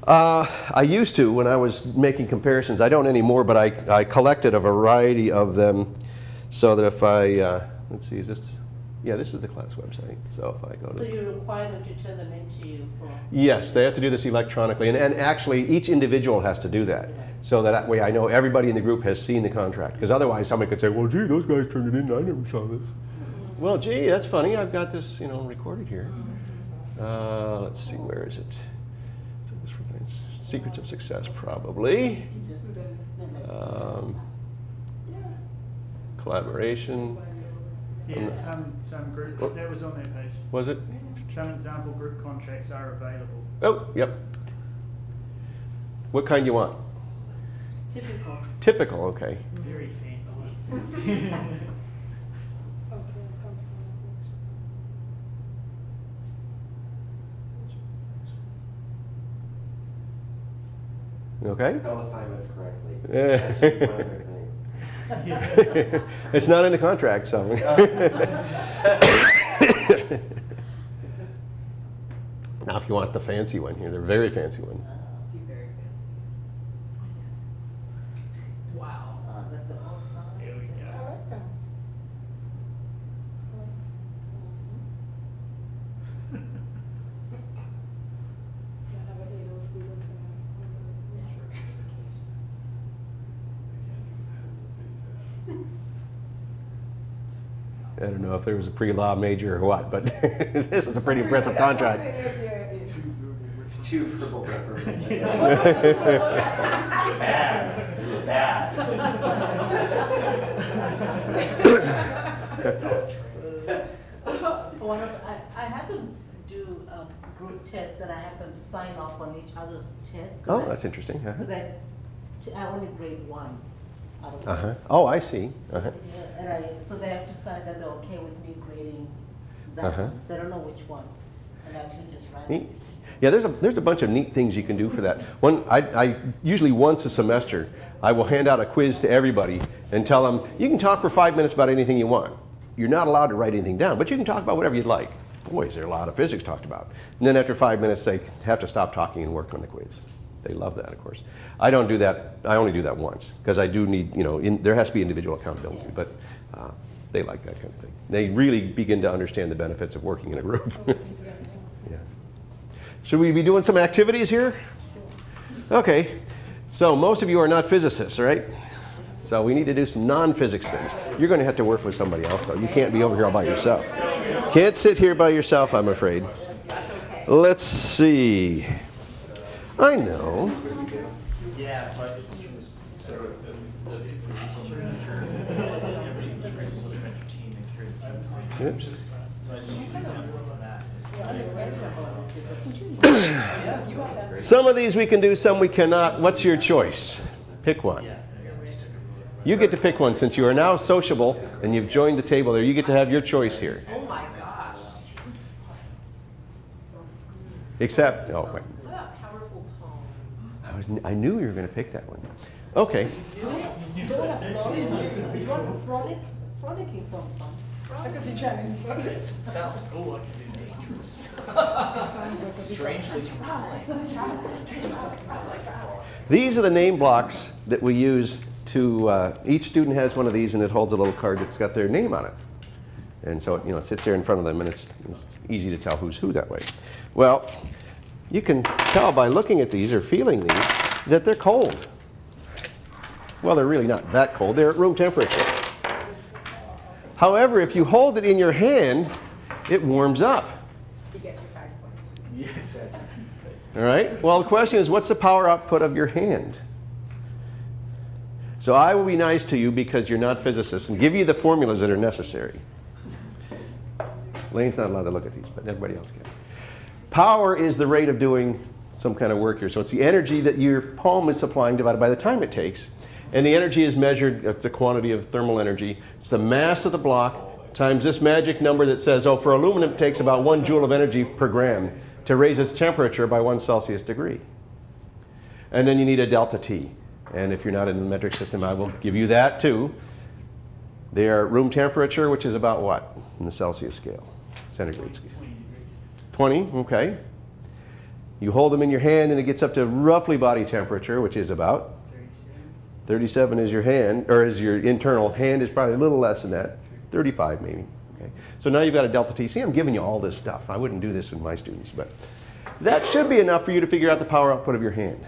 I used to when I was making comparisons. I don't anymore, but I collected a variety of them so that if I, let's see, is this, yeah, this is the class website. So if I go to... So you require them to turn them into you? Yes, they have to do this electronically. And actually, each individual has to do that. So that way I know everybody in the group has seen the contract. Because otherwise somebody could say, well, gee, those guys turned it in. I never saw this. Well, gee, that's funny. I've got this, you know, recorded here. Let's see, where is it? So this Secrets of Success, probably. Collaboration. Yeah, some group, that was on their page. Was it? Some example group contracts are available. Oh, yep. What kind you want? Typical. Typical, okay. Very fancy. Okay, I'll come to the next Okay. Spell assignments correctly. That's one of their things. It's not in the contract, so. Now, if you want the fancy one here, the very fancy one. See, very fancy. Wow. That's the whole song. Here we I go. like that. I have an 8 students and I don't know if there was a pre-law major or what, but this was a pretty impressive contract. Two verbal reprimands. Bad. I have them do group tests that I have them sign off on each other's tests. Oh, that's interesting. Because I only grade 1 out of 10. Uh-huh. Oh, I see. Uh-huh. Yeah, and so they have to sign that they're okay with me grading that Uh-huh. one. They don't know which one. And I can just write Neat. it. Yeah, there's a bunch of neat things you can do for that. I usually once a semester, I will hand out a quiz to everybody and tell them, you can talk for 5 minutes about anything you want. You're not allowed to write anything down, but you can talk about whatever you'd like. Boy, is there a lot of physics talked about. And then after 5 minutes, they have to stop talking and work on the quiz. They love that, of course. I don't do that. I only do that once because I do need, there has to be individual accountability, but they like that kind of thing. They really begin to understand the benefits of working in a group. Yeah. Should we be doing some activities here? Okay. So most of you are not physicists, right? So we need to do some non-physics things. You're going to have to work with somebody else, though. You can't be over here all by yourself. Can't sit here by yourself, I'm afraid. Let's see. I know. Yeah, so it's Oops. Some of these we can do, some we cannot. What's your choice? Pick one. You get to pick one since you are now sociable and you've joined the table there. You get to have your choice here. Oh my gosh. Except, oh, wait. What about powerful poems? I knew you were going to pick that one. Okay. You don't have frolic? You want frolic? Frolicking sounds fun. I could teach Chinese. It sounds cool, I can be dangerous. Strangely. These are the name blocks that we use to, each student has one of these and it holds a little card that's got their name on it. And so it sits there in front of them and it's easy to tell who's who that way. Well, you can tell by looking at these or feeling these that they're cold. Well, they're really not that cold. They're at room temperature. However, if you hold it in your hand, it warms up. You get your 5 points. Yes. All right? Well, the question is, what's the power output of your hand? So I will be nice to you because you're not physicists and give you the formulas that are necessary. Lane's not allowed to look at these, but everybody else can. Power is the rate of doing some kind of work here. So it's the energy that your palm is supplying divided by the time it takes. And the energy is measured, it's a quantity of thermal energy. It's the mass of the block times this magic number that says, oh, for aluminum it takes about 1 joule of energy per gram to raise its temperature by 1 Celsius degree. And then you need a delta T. And if you're not in the metric system, I will give you that too. They are room temperature, which is about what in the Celsius scale, centigrade scale? 20, okay. You hold them in your hand and it gets up to roughly body temperature, which is about 37 is your hand, or is your internal. Hand is probably a little less than that, 35 maybe. Okay. So now you've got a delta T. See, I'm giving you all this stuff. I wouldn't do this with my students, but that should be enough for you to figure out the power output of your hand.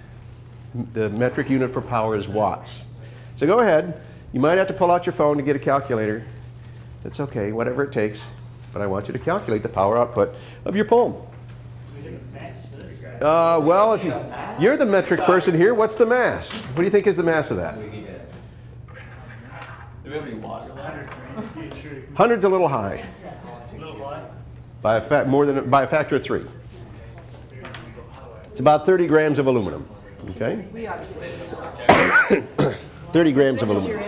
The metric unit for power is watts. So go ahead. You might have to pull out your phone to get a calculator. That's okay, whatever it takes. But I want you to calculate the power output of your poem. Well, if you're the metric person here, what's the mass? What do you think is the mass of that? Do we have any water? 100's a little high. By a factor of 3. It's about 30 grams of aluminum. Okay? 30 grams of aluminum.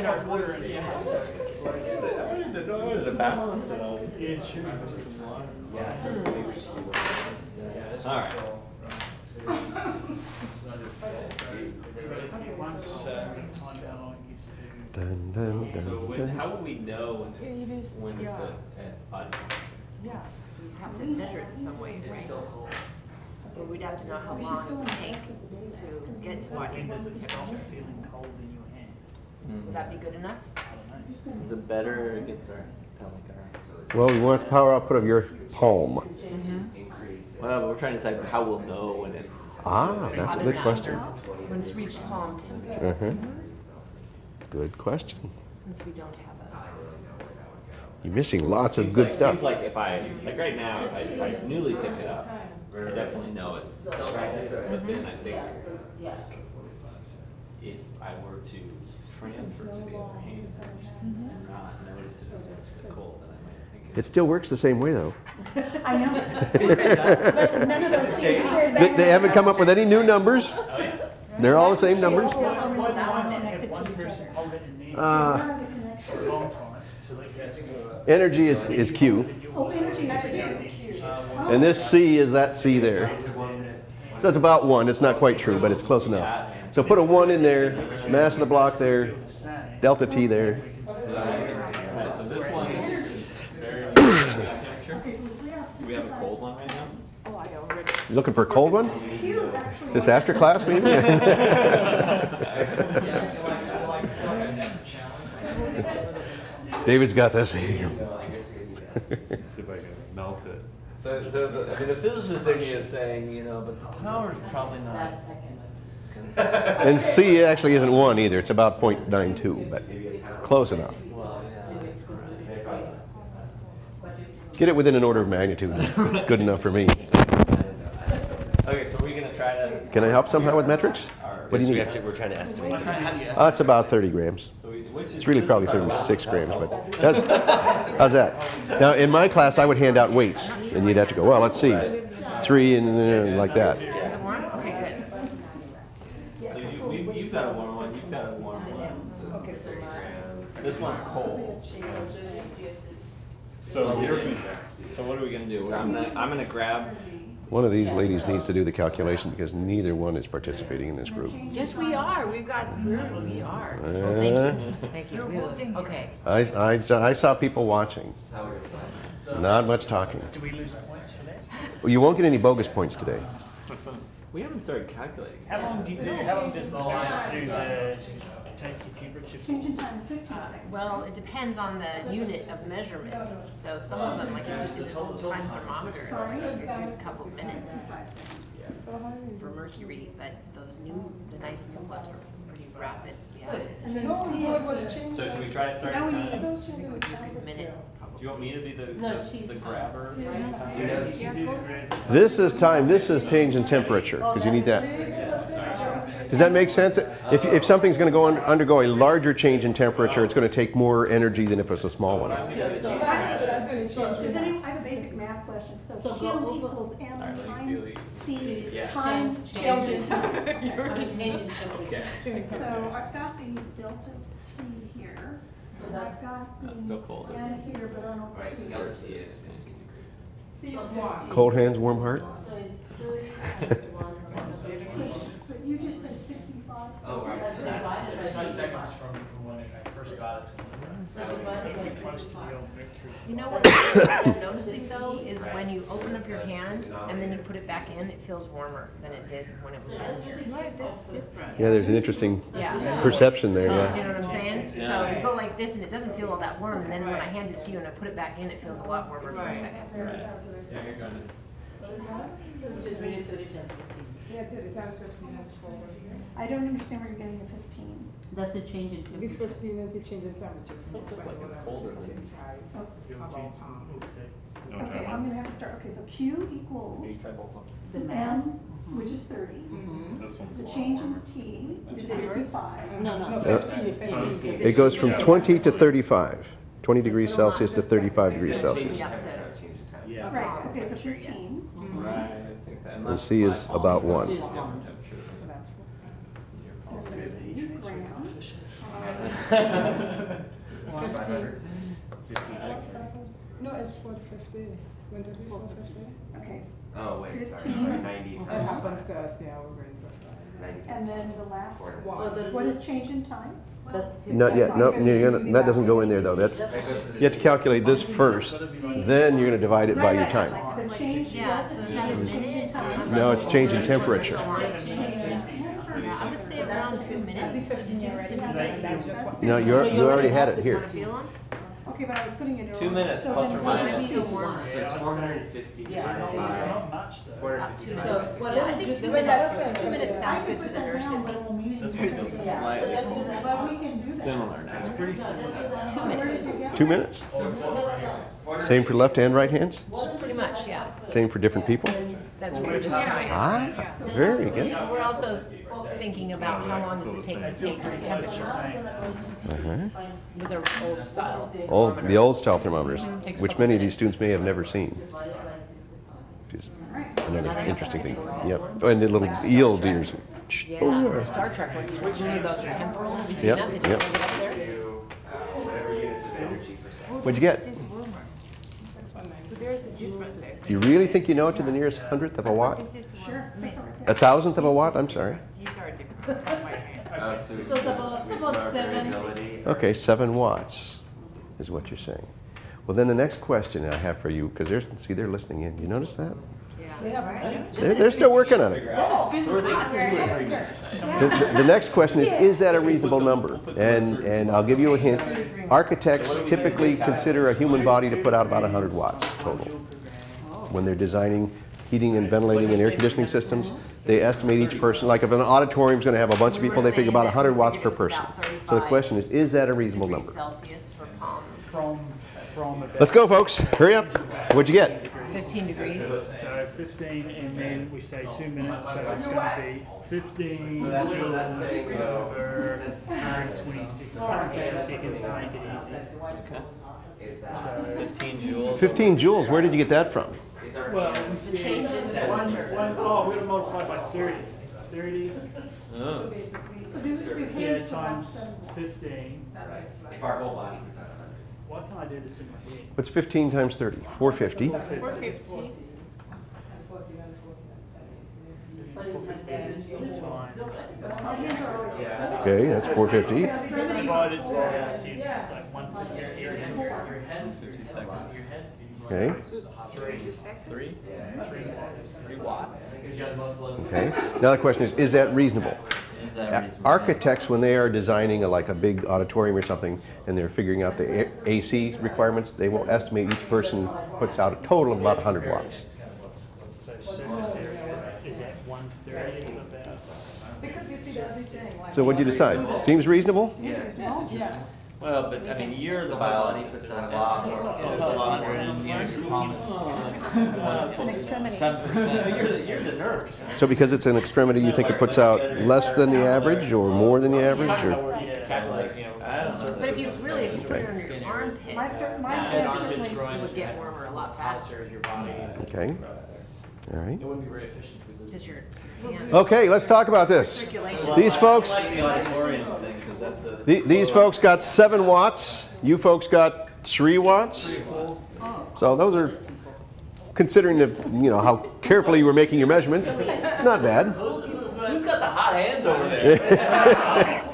All right. Dun, dun, dun, So how will we know when it's at body? Yeah, we'd have to measure it in some way, right? Or we'd have to know how long it would take to get to body temperature. Feeling cold in your hand. Would that be good enough? Is it better against our Well, we want the power output of your palm. Well, but we're trying to decide how we'll know when it's. Ah, that's a good question. When it's reached palm temperature. Good question. Since we don't have a. You're missing lots of good stuff. Seems like if I, like right now, if I newly pick it up, I definitely know it's Celsius. But then I think if I were to transfer to the other hand and not notice it as it's cold, then I might think It still works the same way, though. I know. But none of those things. They haven't come up with any new numbers. They're all the same numbers. Energy is Q. And this C is that C there. So it's about 1. It's not quite true, but it's close enough. So put a 1 in there, mass of the block there, delta T there. So this one is very temperature. Do we have a cold one right now? You looking for a cold one? Is this after class, maybe? David's got this. See if I can melt it. So the physicist in me is saying, but the power is probably not. And C actually isn't 1 either. It's about 0.92, but close enough. Get it within an order of magnitude. It's good enough for me. Okay, so we're going to try to... Can I help somehow with metrics? What do you need? We're trying to estimate. It's about 30 grams. It's really probably 36 grams, but how's that? Now, in my class, I would hand out weights, and you'd have to go, well, let's see, 3 and like that. Is it warm? Okay, good. So you've got a warm one, you've got a warm one. Okay, so This one's cold. So what are we going to do? I'm going to grab... One of these ladies needs to do the calculation because neither one is participating in this group. Yes, we are. We are. Oh, thank you. Okay. I saw people watching. Not much talking. Do we lose points for that? Well, you won't get any bogus points today. We haven't started calculating. How long does the nurse do the take your temperature? Changing time is 15 seconds. Well, it depends on the unit of measurement. So some of them, like if you do total time thermometer, it's like a couple of minutes for mercury. But the nice new ones are pretty rapid. Yeah. And then C So should we try to start Now we time? need- A good minute. Do you want me to be the grabber? This is time. This is change in temperature because you need that. Does that make sense? If something's going to undergo a larger change in temperature, it's going to take more energy than if it's a small one. I have a basic math question. So Q equals M times C times delta T. So I've got the delta T here. And I've got the N here, but I don't see it. Cold hands, warm heart. But you just said 65. Oh, right. So that's I'm noticing though is when you open up your hand and then you put it back in, it feels warmer than it did when it was in here. Right, that's different. Yeah, there's an interesting Yeah. perception there, You yeah. know what I'm saying? So you go like this and it doesn't feel all that warm, and then when I hand it to you and I put it back in, it feels a lot warmer for a second. Yeah, you're gonna. Just read it 30 times 15. Yeah, 30 times 15 is 4. I don't understand where you're getting the 15. That's the change in Maybe temperature. 15 is the change in temperature. So Feels like it's colder than- Okay, I'm gonna have to start, okay, so Q equals The M, mass. which is 30. This The one's change in T, which is 65. No, no. 50. It goes from 20 to 35. 20 degrees Celsius to 35 degrees Celsius. Yeah. Right, okay, so 15. Right, I think that. And C is about 1. So that's 50 grams. 15. No, it's 450. Went to be 450. Okay, Oh, wait, sorry, 15. sorry, 90 It times. happens to us, yeah, we're going to. 90 and then the last, One. what is change in time? That's Not yet, no, that doesn't go in there though. That's, you have to calculate this first, then you're gonna divide it by your time. The change, Yeah, so delta is T that a is change in minute? time. No, it's change in temperature. Yeah, I would say around 2 minutes. Seems to be like. No, you already had it here. Want to feel them? Okay, but I was putting it in. 2 minutes so plus then or so minus. maybe Feel warmer. So it's 450 divided Not by. much It's though. 450 2 divided minutes. by. Yeah, I think 2 minutes. 2 minutes sounds good to the nurse and me. This one is slightly colder. But we can do that. Similar now. It's pretty similar. 2 minutes. 2 minutes? Same for left and right hands? Pretty much, yeah. Same for different people? That's what we're just trying. Ah, very good. We're also thinking about how long does it take to take your temperature with our old style. The old style thermometers, which many of these students may have never seen. Which is another interesting thing. Yep. And the little eel deers. Yeah, Star Trek was switching about the temporal. Have you seen Yep, that? Did you yep. ever get up there? Whatever units of energy percent. What'd you get? So there's a difference there. Do you really think you know it to the nearest hundredth of a watt? This is Sure. A thousandth of a watt? I'm sorry. These are different from my hand. Oh, so it's So it's about 7. variability. Okay, 7 watts is what you're saying. Well, then the next question I have for you, because they're listening in. You notice that? Yeah. They're still working on it. The next question is that a reasonable number? And I'll give you a hint. Architects typically consider a human body to put out about 100 watts total. When they're designing heating and ventilating and air conditioning systems, they estimate each person, like if an auditorium's going to have a bunch of people, they figure about 100 watts per person. So the question is that a reasonable number? Celsius for palm. From about Let's go, folks. Hurry up. What'd you get? 15 degrees. So 15, and then we say 2 minutes, so it's going to be 15 joules over 120 seconds to make it easy. So 15 joules. 15 joules. Where did you get that from? well, we see changes in one, temperature. we're going to multiply by 30. 30, Oh. So do this yeah, times 15. If our whole body puts out 100. Why can't I do this in my head? What's 15 times 30? 450. 450. Okay, that's 450. Divided, like 150 seconds. Okay. 3 watts. Okay. Now the question is that reasonable? Is that reasonable? Architects, when they are designing like a big auditorium or something, and they're figuring out the AC requirements, they will estimate each person puts out a total of about 100 watts. So is that 130 about? Because you see everything. Like So what'd you decide? Seems reasonable? Yeah. Well, but I mean, you're the biologist. There's a lot more. There's a lot more. An extremity. 7%. You're the nurse. So because it's an extremity, you think it puts out less than the average or more than the average? Or? But if you put it on your armpit, My it certainly, would get warmer a lot faster. Your body. Okay. All right. It wouldn't be very efficient if we did. Does your hand Okay, let's talk about this. circulation? These folks, I like the auditorium thing because that's the. these folks got 7 watts. You folks got 3 watts. So those are, considering the, how carefully you were making your measurements, it's not bad. Who's got the hot hands over there?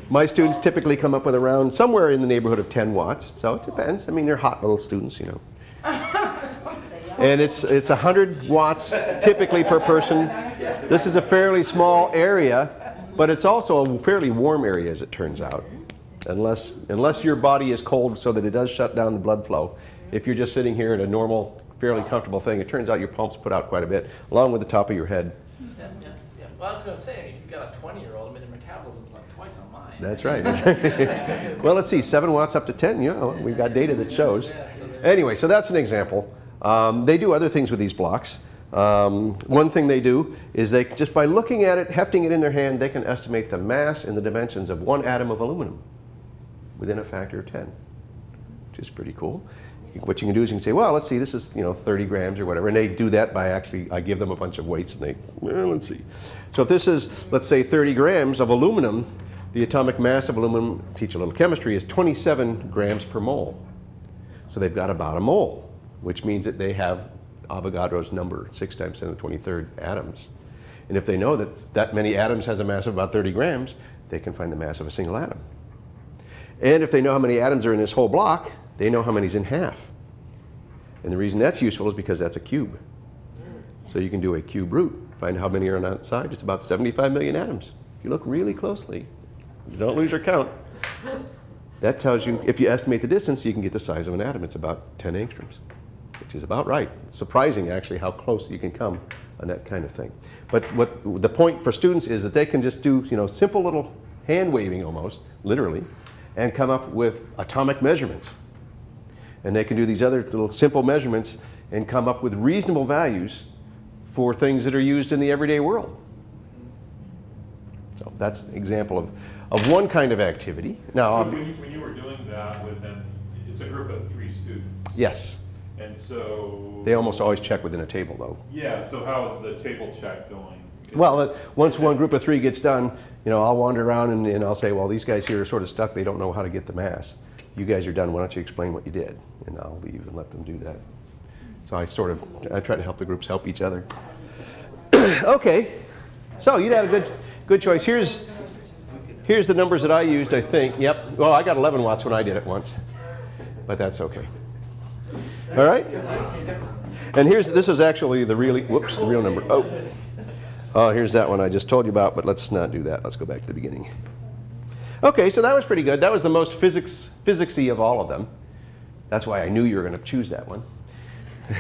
My students typically come up with around somewhere in the neighborhood of 10 watts, so it depends. I mean, they're hot little students, you know. And it's 100 watts typically per person. This is a fairly small area, but it's also a fairly warm area, as it turns out. Unless your body is cold so that it does shut down the blood flow. If you're just sitting here in a normal, fairly comfortable thing, it turns out your pulse put out quite a bit, along with the top of your head. Yeah. Well, I was going to say, if you've got a 20-year-old, I mean, their metabolism's like twice on mine. That's right. Well, let's see, 7 watts up to 10, you know, we've got data that shows. Anyway, so that's an example. They do other things with these blocks. One thing they do is they, just by looking at it, hefting it in their hand, they can estimate the mass and the dimensions of one atom of aluminum within a factor of 10, which is pretty cool. What you can do is you can say, well, let's see, this is 30 grams or whatever, and they do that by actually, I give them a bunch of weights, and they, well, let's see. So if this is, let's say, 30 grams of aluminum, the atomic mass of aluminum, teach a little chemistry, is 27 grams per mole. So they've got about a mole, which means that they have Avogadro's number, 6 times 10 to the 23rd atoms. And if they know that that many atoms has a mass of about 30 grams, they can find the mass of a single atom. And if they know how many atoms are in this whole block, they know how many's in half. And the reason that's useful is because that's a cube. So you can do a cube root, find how many are on that side. It's about 75 million atoms. If you look really closely, don't lose your count. That tells you, if you estimate the distance, you can get the size of an atom. It's about 10 angstroms, which is about right. It's surprising, actually, how close you can come on that kind of thing. But what the point for students is that they can just do, simple little hand waving almost, literally, and come up with atomic measurements. And they can do these other little simple measurements and come up with reasonable values for things that are used in the everyday world. So that's an example of one kind of activity. Now, when you were doing that with them, it's a group of 3 students. Yes. And so... They almost always check within a table, though. Yeah, so how is the table check going? Well, once one group of 3 gets done, I'll wander around and I'll say, well, these guys here are sort of stuck. They don't know how to get the mass. You guys are done. Why don't you explain what you did? And I'll leave and let them do that. So I try to help the groups help each other. Okay. So you had a good choice. Here's the numbers that I used, I think. Yep. Well, I got 11 watts when I did it once. But that's okay. All right. And this is actually the real number. Oh, here's that one I just told you about, but let's not do that. Let's go back to the beginning. Okay, so that was pretty good. That was the most physicsy of all of them. That's why I knew you were going to choose that one. I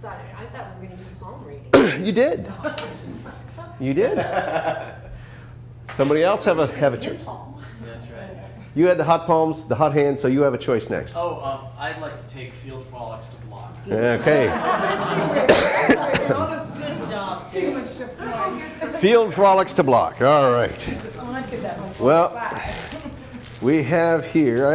thought we were going to do palm reading. You did. You did. Somebody else have a choice. That's right. You had the hot palms, the hot hands, so you have a choice next. Oh, I'd like to take field frolics to block. Okay. Good job. Too much surprise. Field frolics to block. All right. Well, we have here,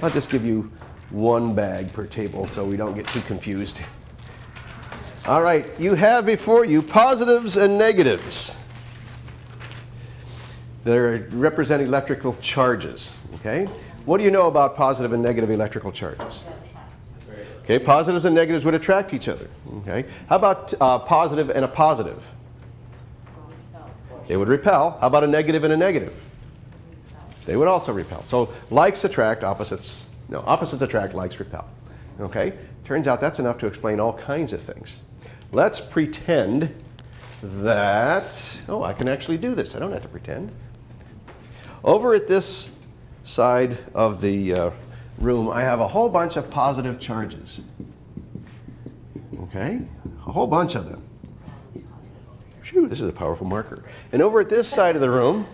I'll just give you one bag per table so we don't get too confused. All right, you have before you positives and negatives. They're representing electrical charges, okay? What do you know about positive and negative electrical charges? Okay, positives and negatives would attract each other, okay? How about positive and a positive? They would repel. How about a negative and a negative? They would also repel. So likes attract, opposites attract, likes repel. Okay? Turns out that's enough to explain all kinds of things. Let's pretend that, I can actually do this. I don't have to pretend. Over at this side of the room, I have a whole bunch of positive charges. Okay? A whole bunch of them. Phew, this is a powerful marker. And over at this side of the room,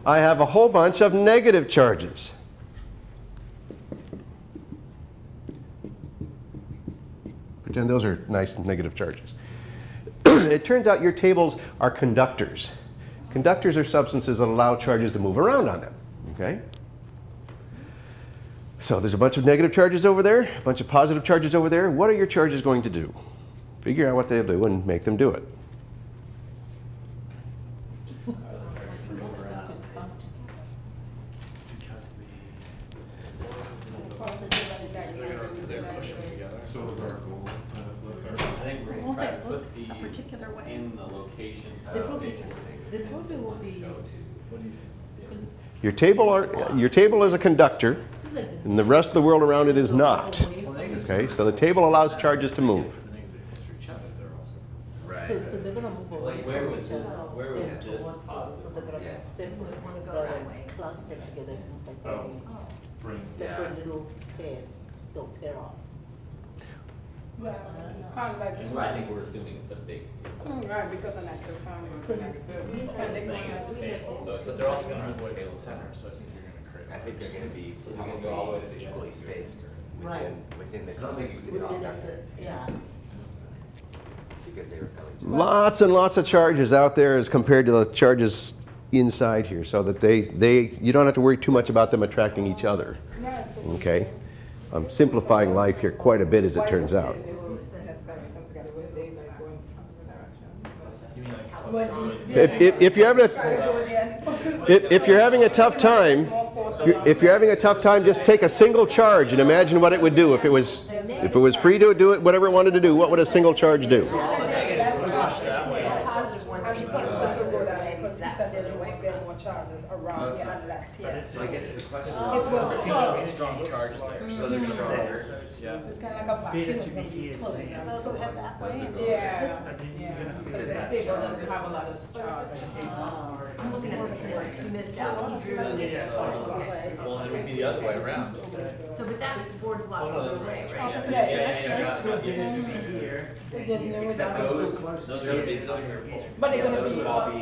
I have a whole bunch of negative charges. Pretend those are nice negative charges. It turns out your tables are conductors. Conductors are substances that allow charges to move around on them. Okay? So there's a bunch of negative charges over there, a bunch of positive charges over there. What are your charges going to do? Figure out what they'll do and make them do it. I think we're Won't gonna try they to look put these a particular way? in the location They of probably- interesting. they probably will be- Go to. What do you think? Your table is a conductor, and the rest of the world around it is not. Okay, so the table allows charges to move. Right. So they're gonna move away Like, where from would each this- other where would and this towards us, so they're gonna be Yeah. separate, Wanna go rather that way. than clustered together, seems like Oh. they're being separate little pairs, they'll pair off. Well, kind of like. That's why I think we're assuming it's a big. Right, because of that, the founding, Because like, we too. have- And they Thing is the table, so But they're also gonna avoid the center, so I think you're gonna create. I think they're gonna be Is it gonna go all the way to the equally end? spaced Right. within the I don't think you within the Within a conductor, yeah. because they were coming to. Lots and lots of charges out there as compared to the charges inside here, so that you don't have to worry too much about them attracting each other. Yeah, it's Okay? I'm simplifying life here quite a bit as it turns out. If you're having a tough time, just take a single charge and imagine what it would do if it was free to do it, whatever it wanted to do. What would a single charge do? So I guess the question Strong charges there. so they're stronger. Yeah. It's kind of like a Better vacuum. to be here. So those who head that way. and this Yeah, way. yeah, because the stable doesn't have a lot of charge. I'm looking at the board, you missed out, he drew it. Well, it would be the other way around. So, but that's, the board's a lot further away, right? Opposite Yeah, direction. got it. Except those are gonna be But they're gonna those be would all be.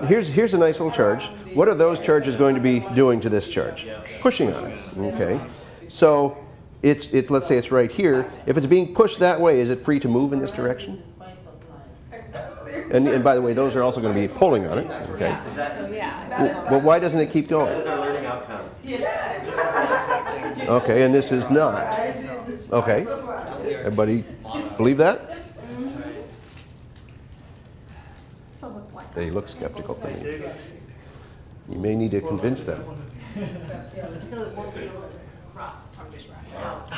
Here's a nice little charge. What are those charges going to be doing to this charge? Pushing on it. Okay. So it's let's say it's right here. If it's being pushed that way, is it free to move in this direction? And by the way, those are also going to be pulling on it. Okay. So, yeah. Well, why doesn't it keep going? That is our learning outcome. Okay, and this is not. Okay. Everybody believe that? So look like. They look skeptical to me. You may need to convince them. So it won't be able to cross from this route.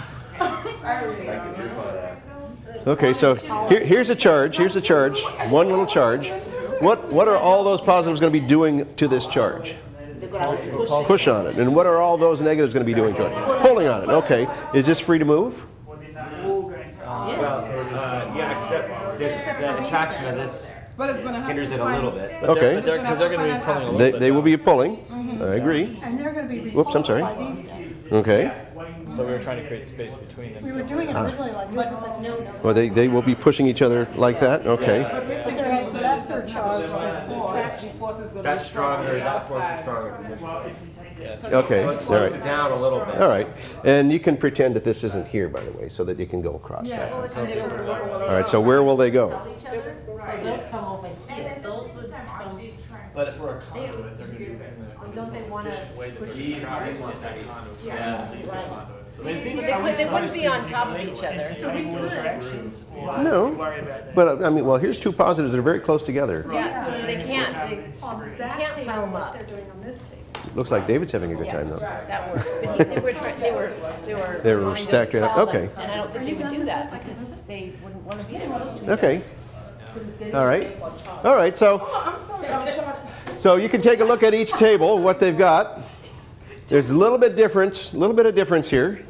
Okay, so here's a charge. Here's a charge. One little charge. What are all those positives going to be doing to this charge? Push on it. And what are all those negatives going to be doing to it? Pulling on it. Okay. Is this free to move? Yeah, except the attraction of this But it's gonna have hinders to it a find- little bit. Okay. Because they're gonna be pulling a little They, bit. they will be pulling. I agree. And they're gonna be Whoops, I'm sorry. repulsed by these guys. Okay. So we were trying to create space between them. We were doing it originally like this, it's like, no, no. Well, they will be pushing each other like that. Okay. But they're gonna be lesser charge than force. The force is gonna be That's stronger stronger, on the that force is outside. stronger than this. Okay. So it All slows right. it down a little bit. All right. And you can pretend that this isn't here, by the way, so that you can go across that. And they're gonna go all All right. So where will they go? So they'll come over here, those would come, But if we're a conduit, they're gonna be within the Don't they wanna efficient way that push they're these trying to cars? get that conduit. So Yeah. they use the conduit. So They wouldn't be on top of each other. No. But I mean, well, here's two positives that are very close together. Yeah, they can't, On they that can't table, pile them what up. they're doing on this table. Looks like David's having a good time though. That works, but they were, They were wanting to stacked right up. pile them, Okay. And I don't think they would do that because they wouldn't wanna be there close to each other. Okay. All right. All right. So you can take a look at each table, what they've got. There's a little bit of difference here.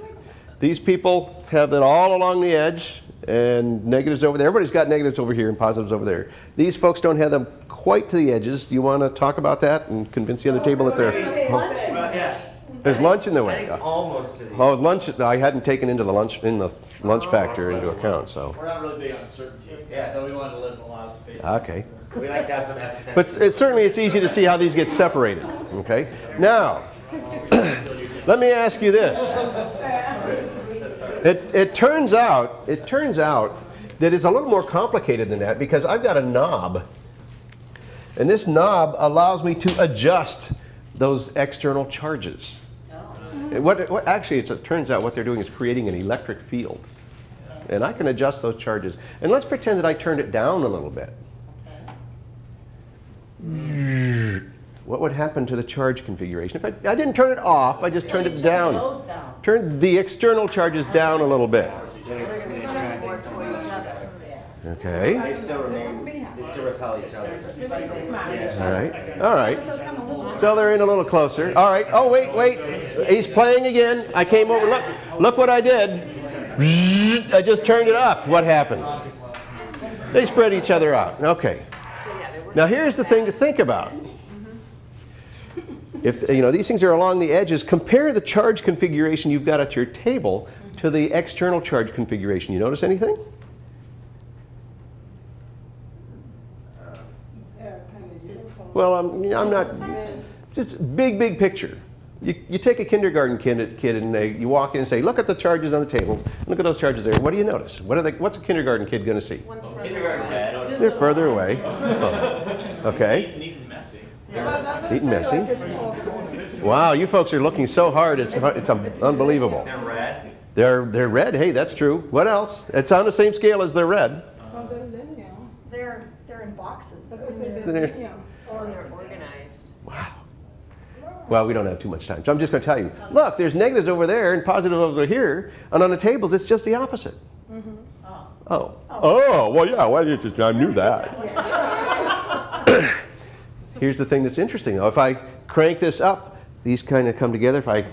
These people have it all along the edge and negatives over there. Everybody's got negatives over here and positives over there. These folks don't have them quite to the edges. Do you want to talk about that and convince the other table that they're... There's lunch in the way. Almost to the. Oh, lunch, I hadn't taken into the lunch factor into account, so. We're not really big on certainty, Yeah. so we wanted to live in a lot of space. Okay. We like to have some epicenter. But certainly it's easy to see how these get separated, okay? Now, let me ask you this. It turns out that it's a little more complicated than that because I've got a knob. And this knob allows me to adjust those external charges. Actually, it turns out what they're doing is creating an electric field. And I can adjust those charges. And let's pretend that I turned it down a little bit. What would happen to the charge configuration? If I didn't turn it off, I just turned it down. Turned the external charges down a little bit. Okay. They still repel each other. All right. All right. So they're in a little closer. All right. Oh, wait, wait. He's playing again. I came over. Look what I did. I just turned it up. What happens? They spread each other out. Okay. Now here's the thing to think about. If these things are along the edges, compare the charge configuration you've got at your table to the external charge configuration. You notice anything? Well, I'm not. Just big picture. You take a kindergarten kid and you walk in and say, look at the charges on the tables. Look at those charges there. What do you notice? What's a kindergarten kid going to see? Kindergarten kid. They're further away. Oh. Okay. Neat and messy. Neat and messy. Wow, you folks are looking so hard. It's unbelievable. They're red. They're red. Hey, that's true. What else? It's on the same scale as they're red. They're in boxes. Oh, they're organized. Wow. Well, we don't have too much time, so I'm just going to tell you. Look, there's negatives over there and positives over here, and on the tables it's just the opposite. Oh. Oh, well, yeah. Well, I knew that. Here's the thing that's interesting, though. If I crank this up, these kind of come together. If I,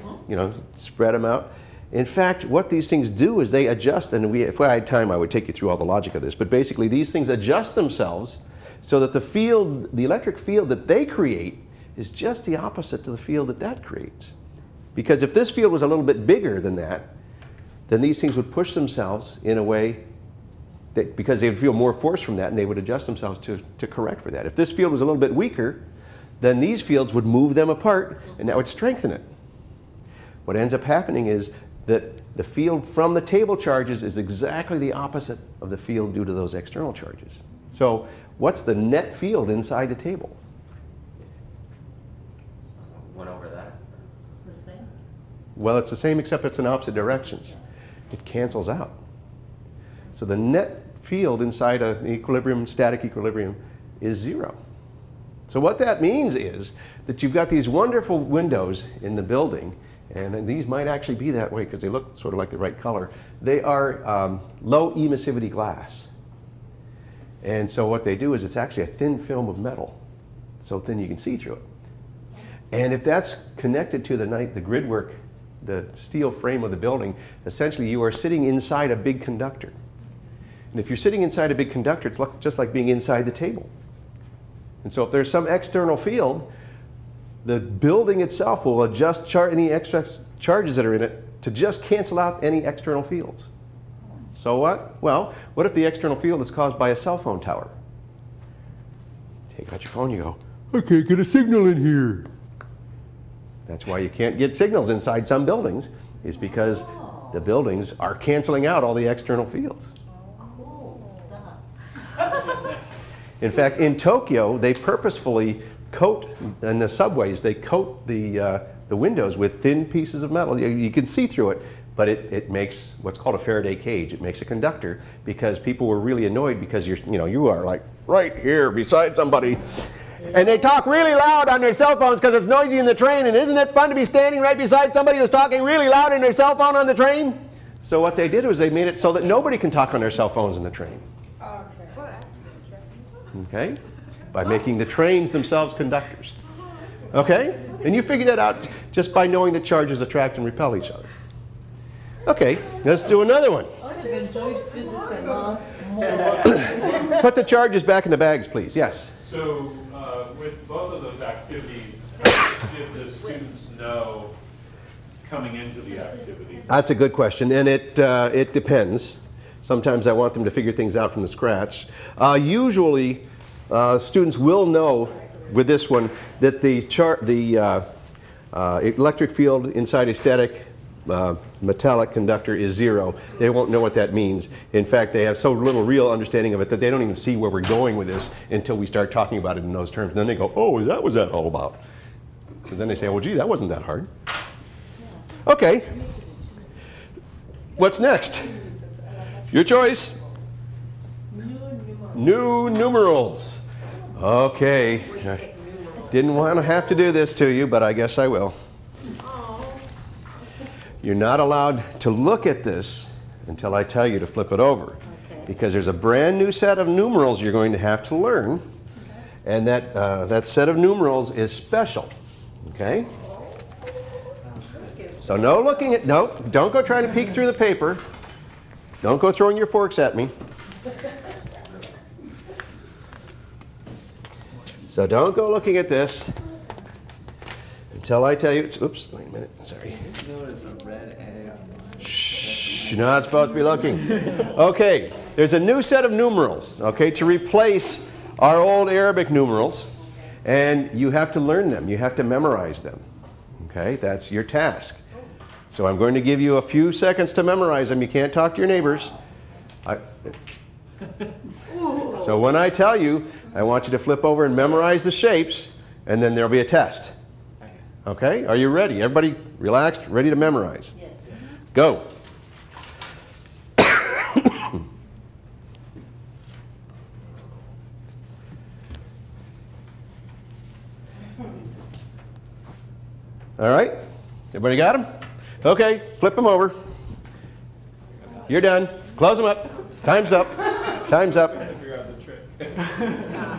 spread them out. In fact, what these things do is they adjust, and if I had time, I would take you through all the logic of this. But basically, these things adjust themselves so that the electric field that they create is just the opposite to the field that creates. Because if this field was a little bit bigger than that, then these things would push themselves in a way that, because they would feel more force from that, and they would adjust themselves to correct for that. If this field was a little bit weaker, then these fields would move them apart, and that would strengthen it. What ends up happening is that the field from the table charges is exactly the opposite of the field due to those external charges. So what's the net field inside the table? One over that. The same? Well, it's the same except it's in opposite directions. It cancels out. So the net field inside an equilibrium, static equilibrium, is 0. So what that means is that you've got these wonderful windows in the building, and these might actually be that way because they look sort of like the right color. They are low emissivity glass. And so what they do is it's actually a thin film of metal, so thin you can see through it. And if that's connected to the grid work, the steel frame of the building, essentially you are sitting inside a big conductor. And if you're sitting inside a big conductor, it's just like being inside the table. And so if there's some external field, the building itself will adjust any extra charges that are in it to just cancel out any external fields. So what? Well, what if the external field is caused by a cell phone tower? Take out your phone, you go, I can't get a signal in here. That's why you can't get signals inside some buildings, is because the buildings are canceling out all the external fields. Cool stuff. In fact, in Tokyo, they purposefully coat, in the subways, they coat the windows with thin pieces of metal. You can see through it, but it makes what's called a Faraday cage. It makes a conductor, because people were really annoyed because you are like right here beside somebody. And they talk really loud on their cell phones because it's noisy in the train, and isn't it fun to be standing right beside somebody who's talking really loud in their cell phone on the train? So what they did was they made it so that nobody can talk on their cell phones in the train. Okay? By making the trains themselves conductors. Okay? And you figure that out just by knowing that charges attract and repel each other. Okay, let's do another one. Put the charges back in the bags, please. Yes? So with both of those activities, how much did the students know coming into the activity? That's a good question, and it depends. Sometimes I want them to figure things out from the scratch. Usually, students will know with this one that the electric field inside a static metallic conductor is 0. They won't know what that means. In fact, they have so little real understanding of it that they don't even see where we're going with this until we start talking about it in those terms. And then they go, oh, what was that all about? Because then they say, well, gee, that wasn't that hard. Okay. What's next? Your choice. New numerals. Okay. Didn't want to have to do this to you, but I guess I will. You're not allowed to look at this until I tell you to flip it over. because there's a brand new set of numerals you're going to have to learn, and that set of numerals is special. Okay? So no looking at, no, don't go trying to peek through the paper. Don't go throwing your forks at me. So don't go looking at this until I tell you it's, oops, wait a minute, sorry. Shh, you're not supposed to be looking. Okay, there's a new set of numerals, okay, to replace our old Arabic numerals, and you have to learn them. You have to memorize them. Okay, that's your task. So I'm going to give you a few seconds to memorize them. You can't talk to your neighbors. So when I tell you, I want you to flip over and memorize the shapes, and then there'll be a test. Okay? Are you ready? Everybody relaxed, ready to memorize? Yes. Go. All right? Everybody got them? Okay, flip them over. You're done. Close them up. Time's up. Time's up.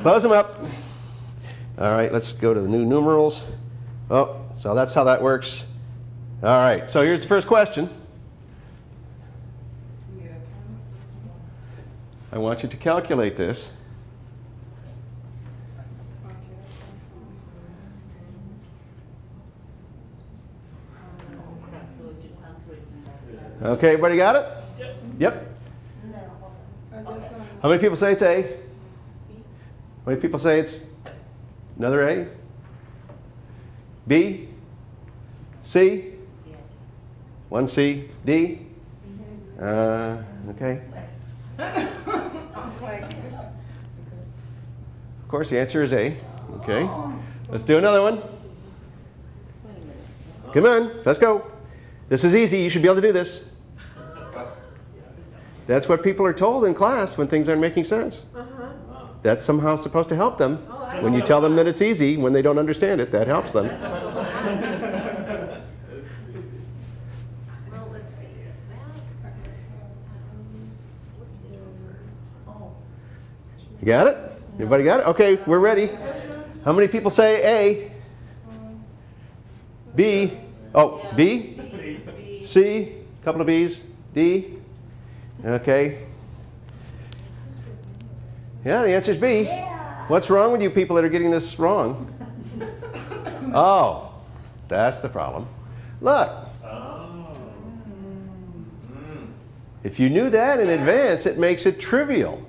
Close them up. All right, let's go to the new numerals. Oh, so that's how that works. All right, so here's the first question. I want you to calculate this. Okay, everybody got it? Yep. How many people say it's A? How many people say it's another A? B? C? One C? D? Okay. Of course, the answer is A. Okay. Let's do another one. Come on, let's go. This is easy. You should be able to do this. That's what people are told in class when things aren't making sense. That's somehow supposed to help them. When you tell them that it's easy, when they don't understand it, that helps them. You got it? Everybody got it? Okay, we're ready. How many people say A? B? Oh, B? C? A couple of B's? D? Okay. Yeah, the answer is B. What's wrong with you people that are getting this wrong? Oh, that's the problem. Look. If you knew that in advance, it makes it trivial.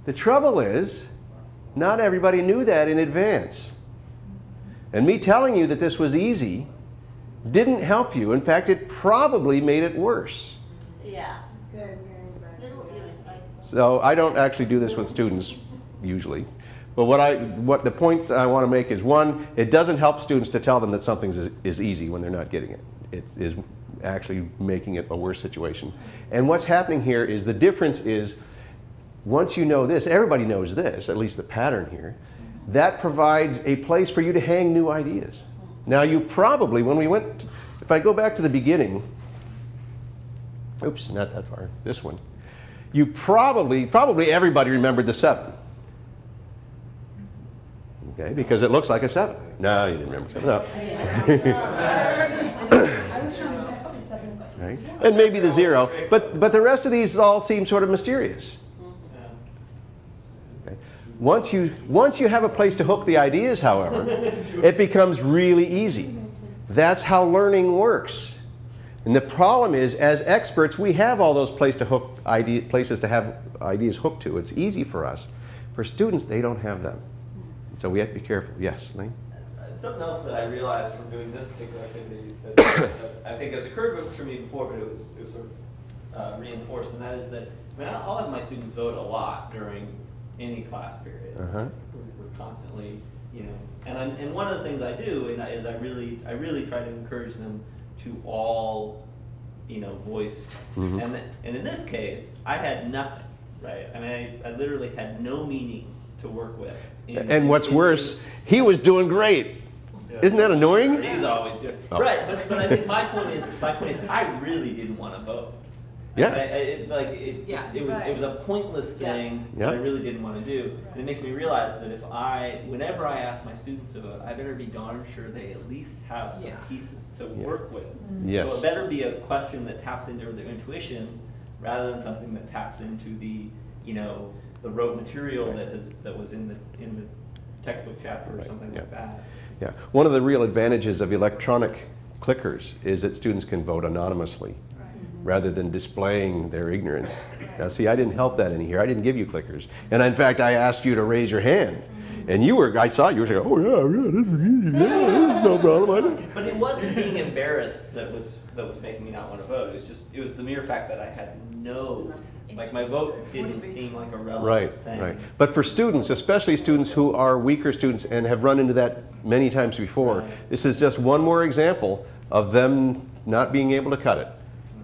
The trouble is, not everybody knew that in advance. And me telling you that this was easy didn't help you. In fact, it probably made it worse. Yeah. So I don't actually do this with students usually. But what the point I want to make is, one, it doesn't help students to tell them that something is easy when they're not getting it. It is actually making it a worse situation. And what's happening here is the difference is, once you know this, everybody knows this, at least the pattern here, that provides a place for you to hang new ideas. Now you probably, when we went, if I go back to the beginning, oops, not that far, this one, you probably everybody remembered the 7. Okay, because it looks like a 7. No, you didn't remember 7. No. Right? And maybe the 0, but the rest of these all seem sort of mysterious. Okay. Once you have a place to hook the ideas, however, it becomes really easy. That's how learning works. And the problem is, as experts, we have all those places to have ideas hooked to. It's easy for us. For students, they don't have them. So we have to be careful. Yes, Lane? Something else that I realized from doing this particular activity that I think has occurred for me before, but it was sort of reinforced, and that is that I'll have my students vote a lot during any class period. We're constantly, and one of the things I do is I really try to encourage them to all, voice. And in this case, I had nothing, right? I mean, I literally had no meaning to work with. And what's worse, he was doing great. Yeah. Isn't that annoying? He's always doing right, but I think my point is I really didn't want to vote. Yeah. It was a pointless thing that I really didn't want to do. And it makes me realize that whenever I ask my students to vote, I better be darn sure they at least have some pieces to work with. Yes. So it better be a question that taps into their intuition rather than something that taps into the rote material that was in the textbook chapter or something like that. Yeah. One of the real advantages of electronic clickers is that students can vote anonymously rather than displaying their ignorance. Now see, I didn't help that in here. I didn't give you clickers. And in fact, I asked you to raise your hand. And I saw you were saying, oh yeah, this is easy, this is no problem. But it wasn't being embarrassed that was making me not want to vote. It was the mere fact that I had my vote didn't seem like a relevant thing. Right. But for students, especially students who are weaker students and have run into that many times before, this is just one more example of them not being able to cut it.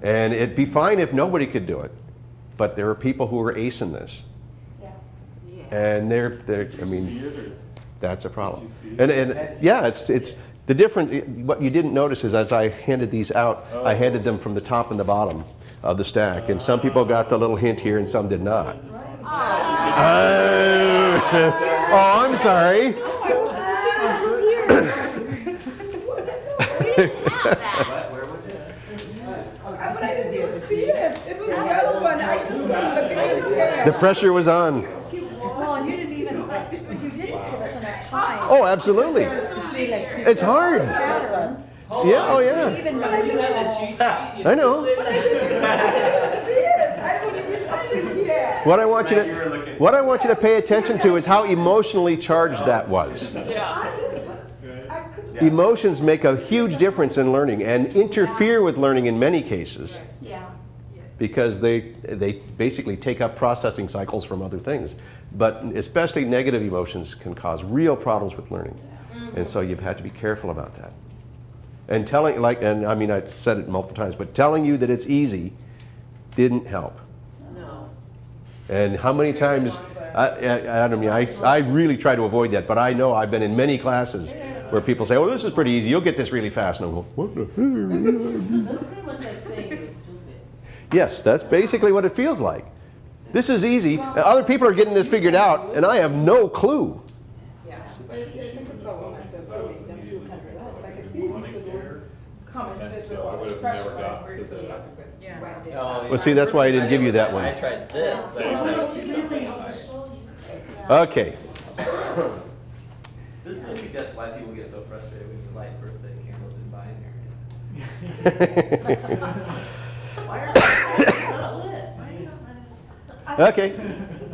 And it'd be fine if nobody could do it, but there are people who are acing this. And that's a problem. And yeah, it's the different. What you didn't notice is as I handed these out, I handed them from the top and the bottom of the stack, and some people got the little hint here, and some did not. Oh, I'm sorry. But I didn't even see it. It was relevant. I just couldn't look at it. The pressure was on. Well, and you didn't give us enough time. Oh, absolutely. It's hard. Yeah, oh yeah. I know. But I didn't see it. I only reached up to here. What I want you to pay attention to is how emotionally charged that was. Emotions make a huge difference in learning and interfere with learning in many cases. Because they basically take up processing cycles from other things. But especially negative emotions can cause real problems with learning. And so you've had to be careful about that. And I mean, I said it multiple times, but telling you that it's easy didn't help. No. And how many times, I really try to avoid that, but I know I've been in many classes where people say, oh, this is pretty easy, you'll get this really fast. And I go, what the hell? That's pretty much like saying you're stupid. Yes, that's basically what it feels like. This is easy. Other people are getting this figured out, and I have no clue. I think it's so offensive to make them feel kind of relaxed. Like it's easy to do comments I would have never gotten to that. Well, see, that's why I didn't give you that one. I tried this. So I wanted to see something. Okay. This may suggest why people get so frustrated with the light birthday candles in Beichner. Why are they not lit? Okay.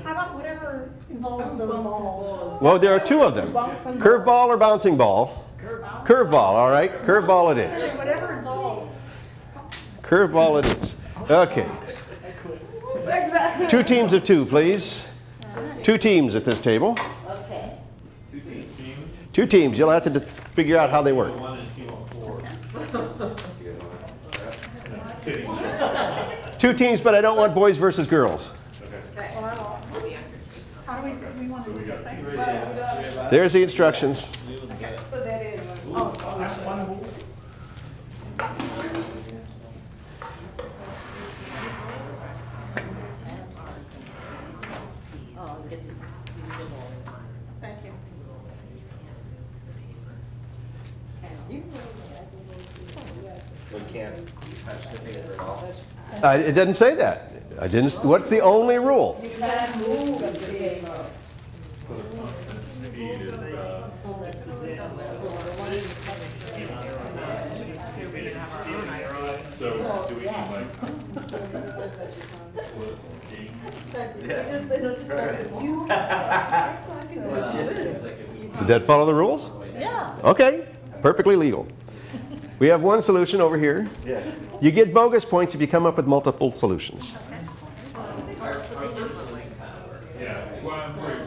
How about whatever involves those balls? Well, there are two of them. Curveball or bouncing ball? Curveball, all right. Curveball it is. Whatever involves. Curveball it is. Okay. Exactly. 2 teams of 2, please. 2 teams at this table. Okay. 2 teams. You'll have to figure out how they work. 2 teams, but I don't want boys versus girls. How do we want to do this thing? There's the instructions. So that is. Thank you. So you can't touch the paper at all? It doesn't say that. I didn't. What's the only rule? You can't move the paper. Speed is so do we need Did that follow the rules? Yeah. Okay. Perfectly legal. We have one solution over here. You get bogus points if you come up with multiple solutions. Yeah, what I'm worried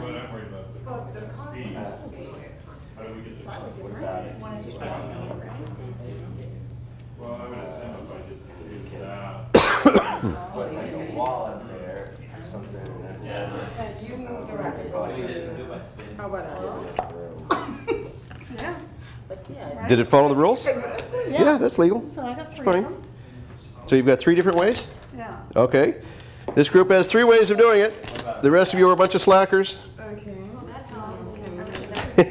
about is the speed. How do we get the with that? Well, I would assume if I just did that. Put like a wall in there or something. You moved around. How about Yeah. But yeah. Did it follow the rules? Yeah, that's legal. So I got 3 Fine. of them. So you've got 3 different ways? Yeah. Okay. This group has 3 ways of doing it. The rest of you are a bunch of slackers. Okay. I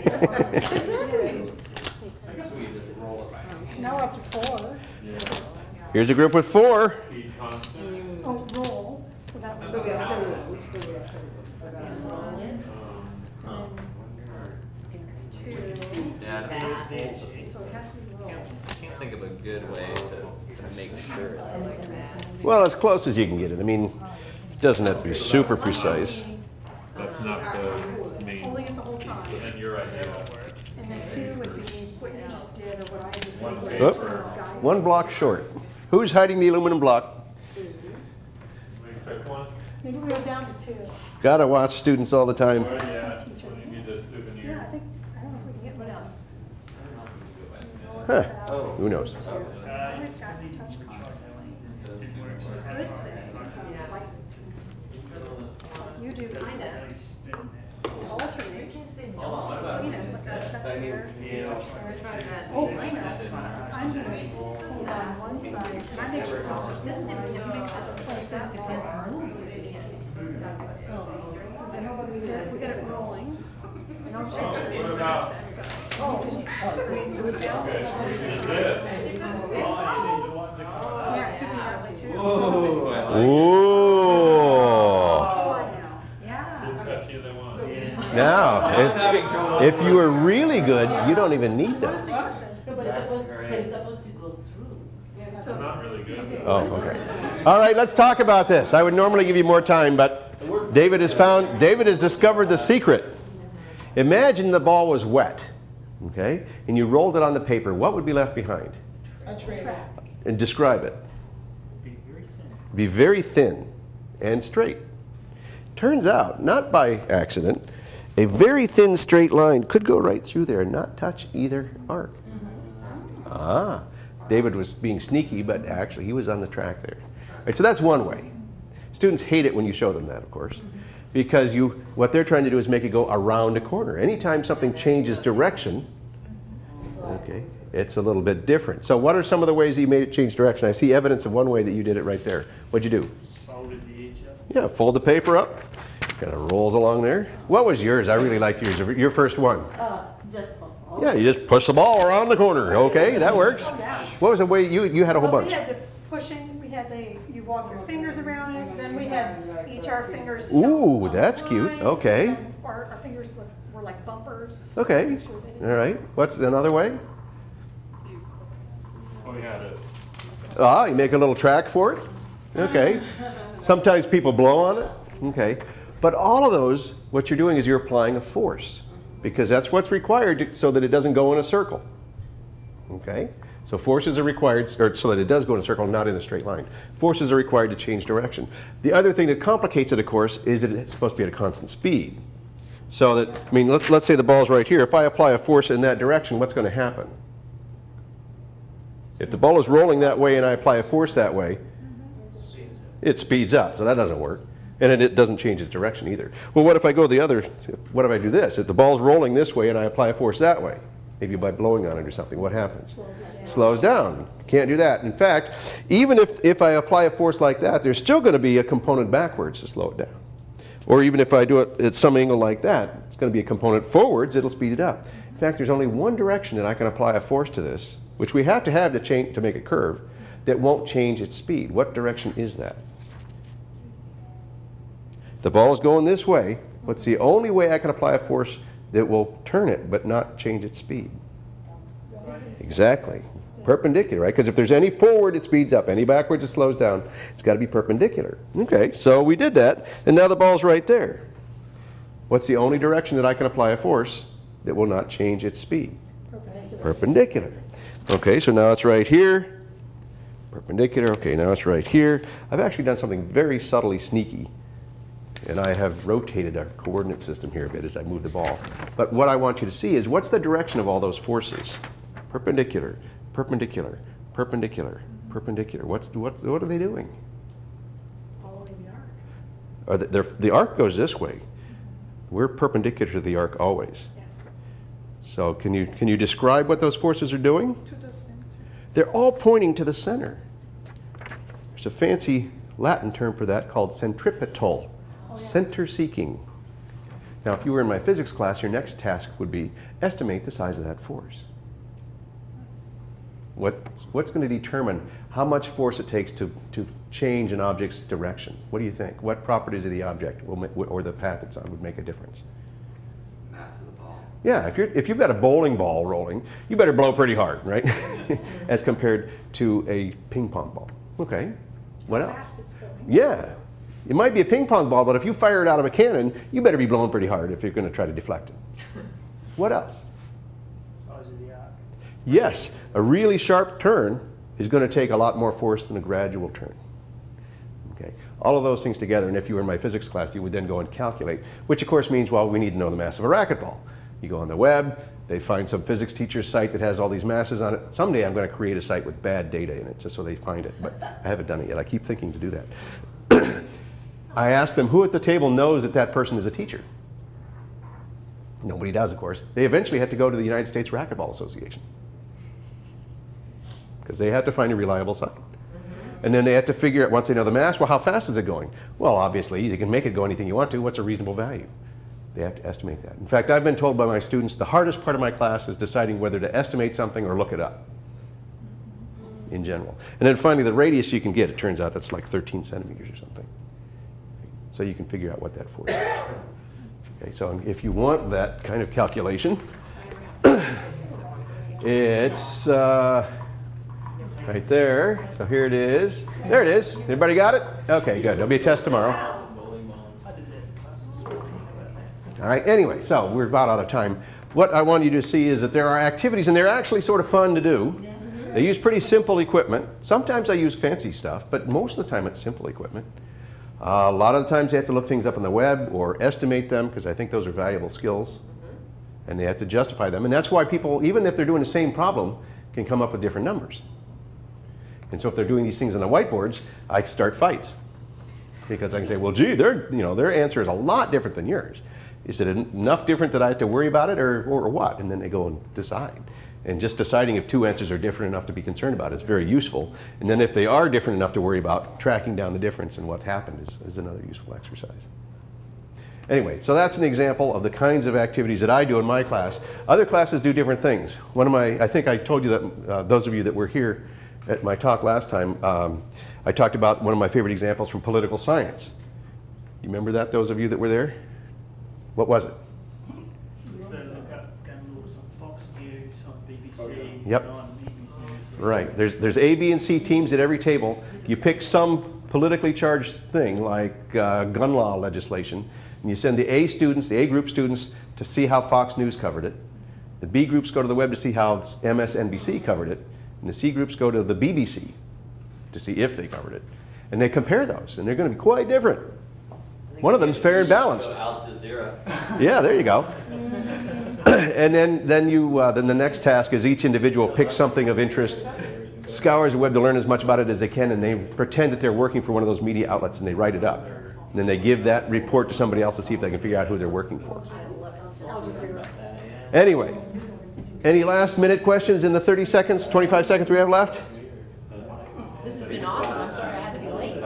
guess we just roll it right. Now we're up to 4. Here's a group with 4. Oh, roll. So that was. So we have 3 rules. So we have 3 rules. So that's Yeah, So we have to roll. I can't think of a good way to make sure it's like that. Well, as close as you can get it. I mean, it doesn't have to be super precise. That's not the main Holding it the whole piece, time. and you're right, yeah. And then 2 would be what you just did or what I just did. Oop. 1 block short. Who's hiding the aluminum block? Trick one? Maybe we go down to 2. Gotta watch students all the time. Oh, yeah, when you need the souvenir. Yeah, I don't know if we can get what else. Huh. Who knows? I've got touch constantly. Good say. Like, you do kind of alternate between us, like a touch here. Oh, I know. I'm gonna hold on one side, and I make sure this is the place that moves if we can. So then we get it rolling, and I'll check. What about? Oh, so we bounce it. Yeah, it could be that way too. Whoa, I like Ooh. Didn't touch either one. Now, if you are really good, you don't even need that. But it's supposed to go through. I'm not really good. Oh, okay. All right, let's talk about this. I would normally give you more time, but David has discovered the secret. Imagine the ball was wet, okay, and you rolled it on the paper. What would be left behind? a trail. And describe it. Be very thin. Be very thin and straight. Turns out, not by accident, a very thin straight line could go right through there and not touch either arc. Ah, David was being sneaky, but actually he was on the track there. All right, so that's one way. Students hate it when you show them that, of course, because what they're trying to do is make it go around a corner. Anytime something changes direction, okay, it's a little bit different. So what are some of the ways that you made it change direction? I see evidence of one way that you did it right there. What'd you do? Just folded the edge up. Yeah, fold the paper up. Kind of rolls along there. What was yours? I really liked yours. Your first one. Just Yeah, you just push the ball around the corner. Okay, that works. What was the way you had a whole bunch? We had the pushing, we had you walk your fingers around it, then we had each our fingers. Ooh, that's cute. Okay. Our fingers were like bumpers. Okay. All right. What's another way? Oh, we had it. Ah, you make a little track for it. Okay. Sometimes people blow on it. Okay. But all of those, what you're doing is you're applying a force, because that's what's required so that it doesn't go in a circle. Okay? So forces are required, or so that it does go in a circle, not in a straight line. Forces are required to change direction. The other thing that complicates it, of course, is that it's supposed to be at a constant speed. So that, I mean, let's say the ball's right here. If I apply a force in that direction, what's going to happen? If the ball is rolling that way and I apply a force that way, it speeds up. So that doesn't work. And it doesn't change its direction either. Well, what if I go the other, what if I do this? If the ball's rolling this way and I apply a force that way, maybe by blowing on it or something, what happens? Slows down. Can't do that. In fact, even if I apply a force like that, there's still going to be a component backwards to slow it down. Or even if I do it at some angle like that, it's going to be a component forwards, it'll speed it up. In fact, there's only one direction that I can apply a force to this, which we have to make it curve, that won't change its speed. What direction is that? The ball is going this way. What's the only way I can apply a force that will turn it but not change its speed? Exactly. Perpendicular, right? Because if there's any forward, it speeds up. Any backwards, it slows down. It's got to be perpendicular. Okay, so we did that, and now the ball's right there. What's the only direction that I can apply a force that will not change its speed? Perpendicular. Okay, so now it's right here. Perpendicular. Okay, now it's right here. I've actually done something very subtly sneaky. And I have rotated our coordinate system here a bit as I move the ball. But what I want you to see is what's the direction of all those forces? Perpendicular, perpendicular, perpendicular, perpendicular. What are they doing? Following the arc. The arc goes this way. We're perpendicular to the arc always. Yeah. So can you describe what those forces are doing? To the center. They're all pointing to the center. There's a fancy Latin term for that called centripetal, center seeking. Now, if you were in my physics class, your next task would be estimate the size of that force. What's going to determine how much force it takes to change an object's direction? What do you think? What properties of the object or the path it's on would make a difference? Mass of the ball. Yeah, if you've got a bowling ball rolling, you better blow pretty hard, right? As compared to a ping pong ball. Okay, what else? Fast it's going. Yeah, it might be a ping pong ball, but if you fire it out of a cannon, you better be blowing pretty hard if you're going to try to deflect it. What else? Size of the arc. Yes, a really sharp turn is going to take a lot more force than a gradual turn. Okay, all of those things together, and if you were in my physics class, you would then go and calculate, which of course means, well, we need to know the mass of a racquetball. You go on the web, they find some physics teacher's site that has all these masses on it. Someday I'm going to create a site with bad data in it just so they find it, but I haven't done it yet. I keep thinking to do that. I ask them who at the table knows that that person is a teacher. Nobody does, of course. They eventually had to go to the United States Racquetball Association because they had to find a reliable site. And then they had to figure out, once they know the mass, well, how fast is it going? Well, obviously, you can make it go anything you want to. What's a reasonable value? They have to estimate that. In fact, I've been told by my students the hardest part of my class is deciding whether to estimate something or look it up in general. And then finally, the radius you can get, it turns out that's like 13 centimeters or something. So you can figure out what that force is. Okay, so if you want that kind of calculation, it's right there. So here it is. There it is. Everybody got it? Okay, good. There'll be a test tomorrow. All right, anyway, so we're about out of time. What I want you to see is that there are activities, and they're actually sort of fun to do. They use pretty simple equipment. Sometimes I use fancy stuff, but most of the time it's simple equipment. A lot of the times they have to look things up on the web or estimate them, because I think those are valuable skills. And they have to justify them. And that's why people, even if they're doing the same problem, can come up with different numbers. And so if they're doing these things on the whiteboards, I start fights. Because I can say, well, gee, their answer is a lot different than yours. Is it enough different that I have to worry about it or what? And then they go and decide. And just deciding if two answers are different enough to be concerned about is very useful. And then if they are different enough to worry about, tracking down the difference in what happened is another useful exercise. Anyway, so that's an example of the kinds of activities that I do in my class. Other classes do different things. I think I told you that those of you that were here at my talk last time, I talked about one of my favorite examples from political science. You remember that, those of you that were there? What was it? Look up gun laws on Fox News, on BBC, Yep. on BBC News. Right. There's A, B, and C teams at every table. You pick some politically charged thing like gun law legislation, and you send the A students, the A group students, to see how Fox News covered it. The B groups go to the web to see how MSNBC covered it, and the C groups go to the BBC to see if they covered it. And they compare those, and they're going to be quite different. One of them is fair and balanced. Yeah, there you go. And then the next task is each individual picks something of interest, scours the web to learn as much about it as they can, and they pretend that they're working for one of those media outlets, and they write it up. And then they give that report to somebody else to see if they can figure out who they're working for. Anyway, any last minute questions in the 30 seconds, 25 seconds we have left? This has been awesome. I'm sorry I had to be late.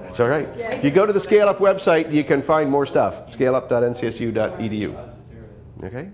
It's all right. If you go to the Scale Up website, you can find more stuff, scaleup.ncsu.edu. Okay?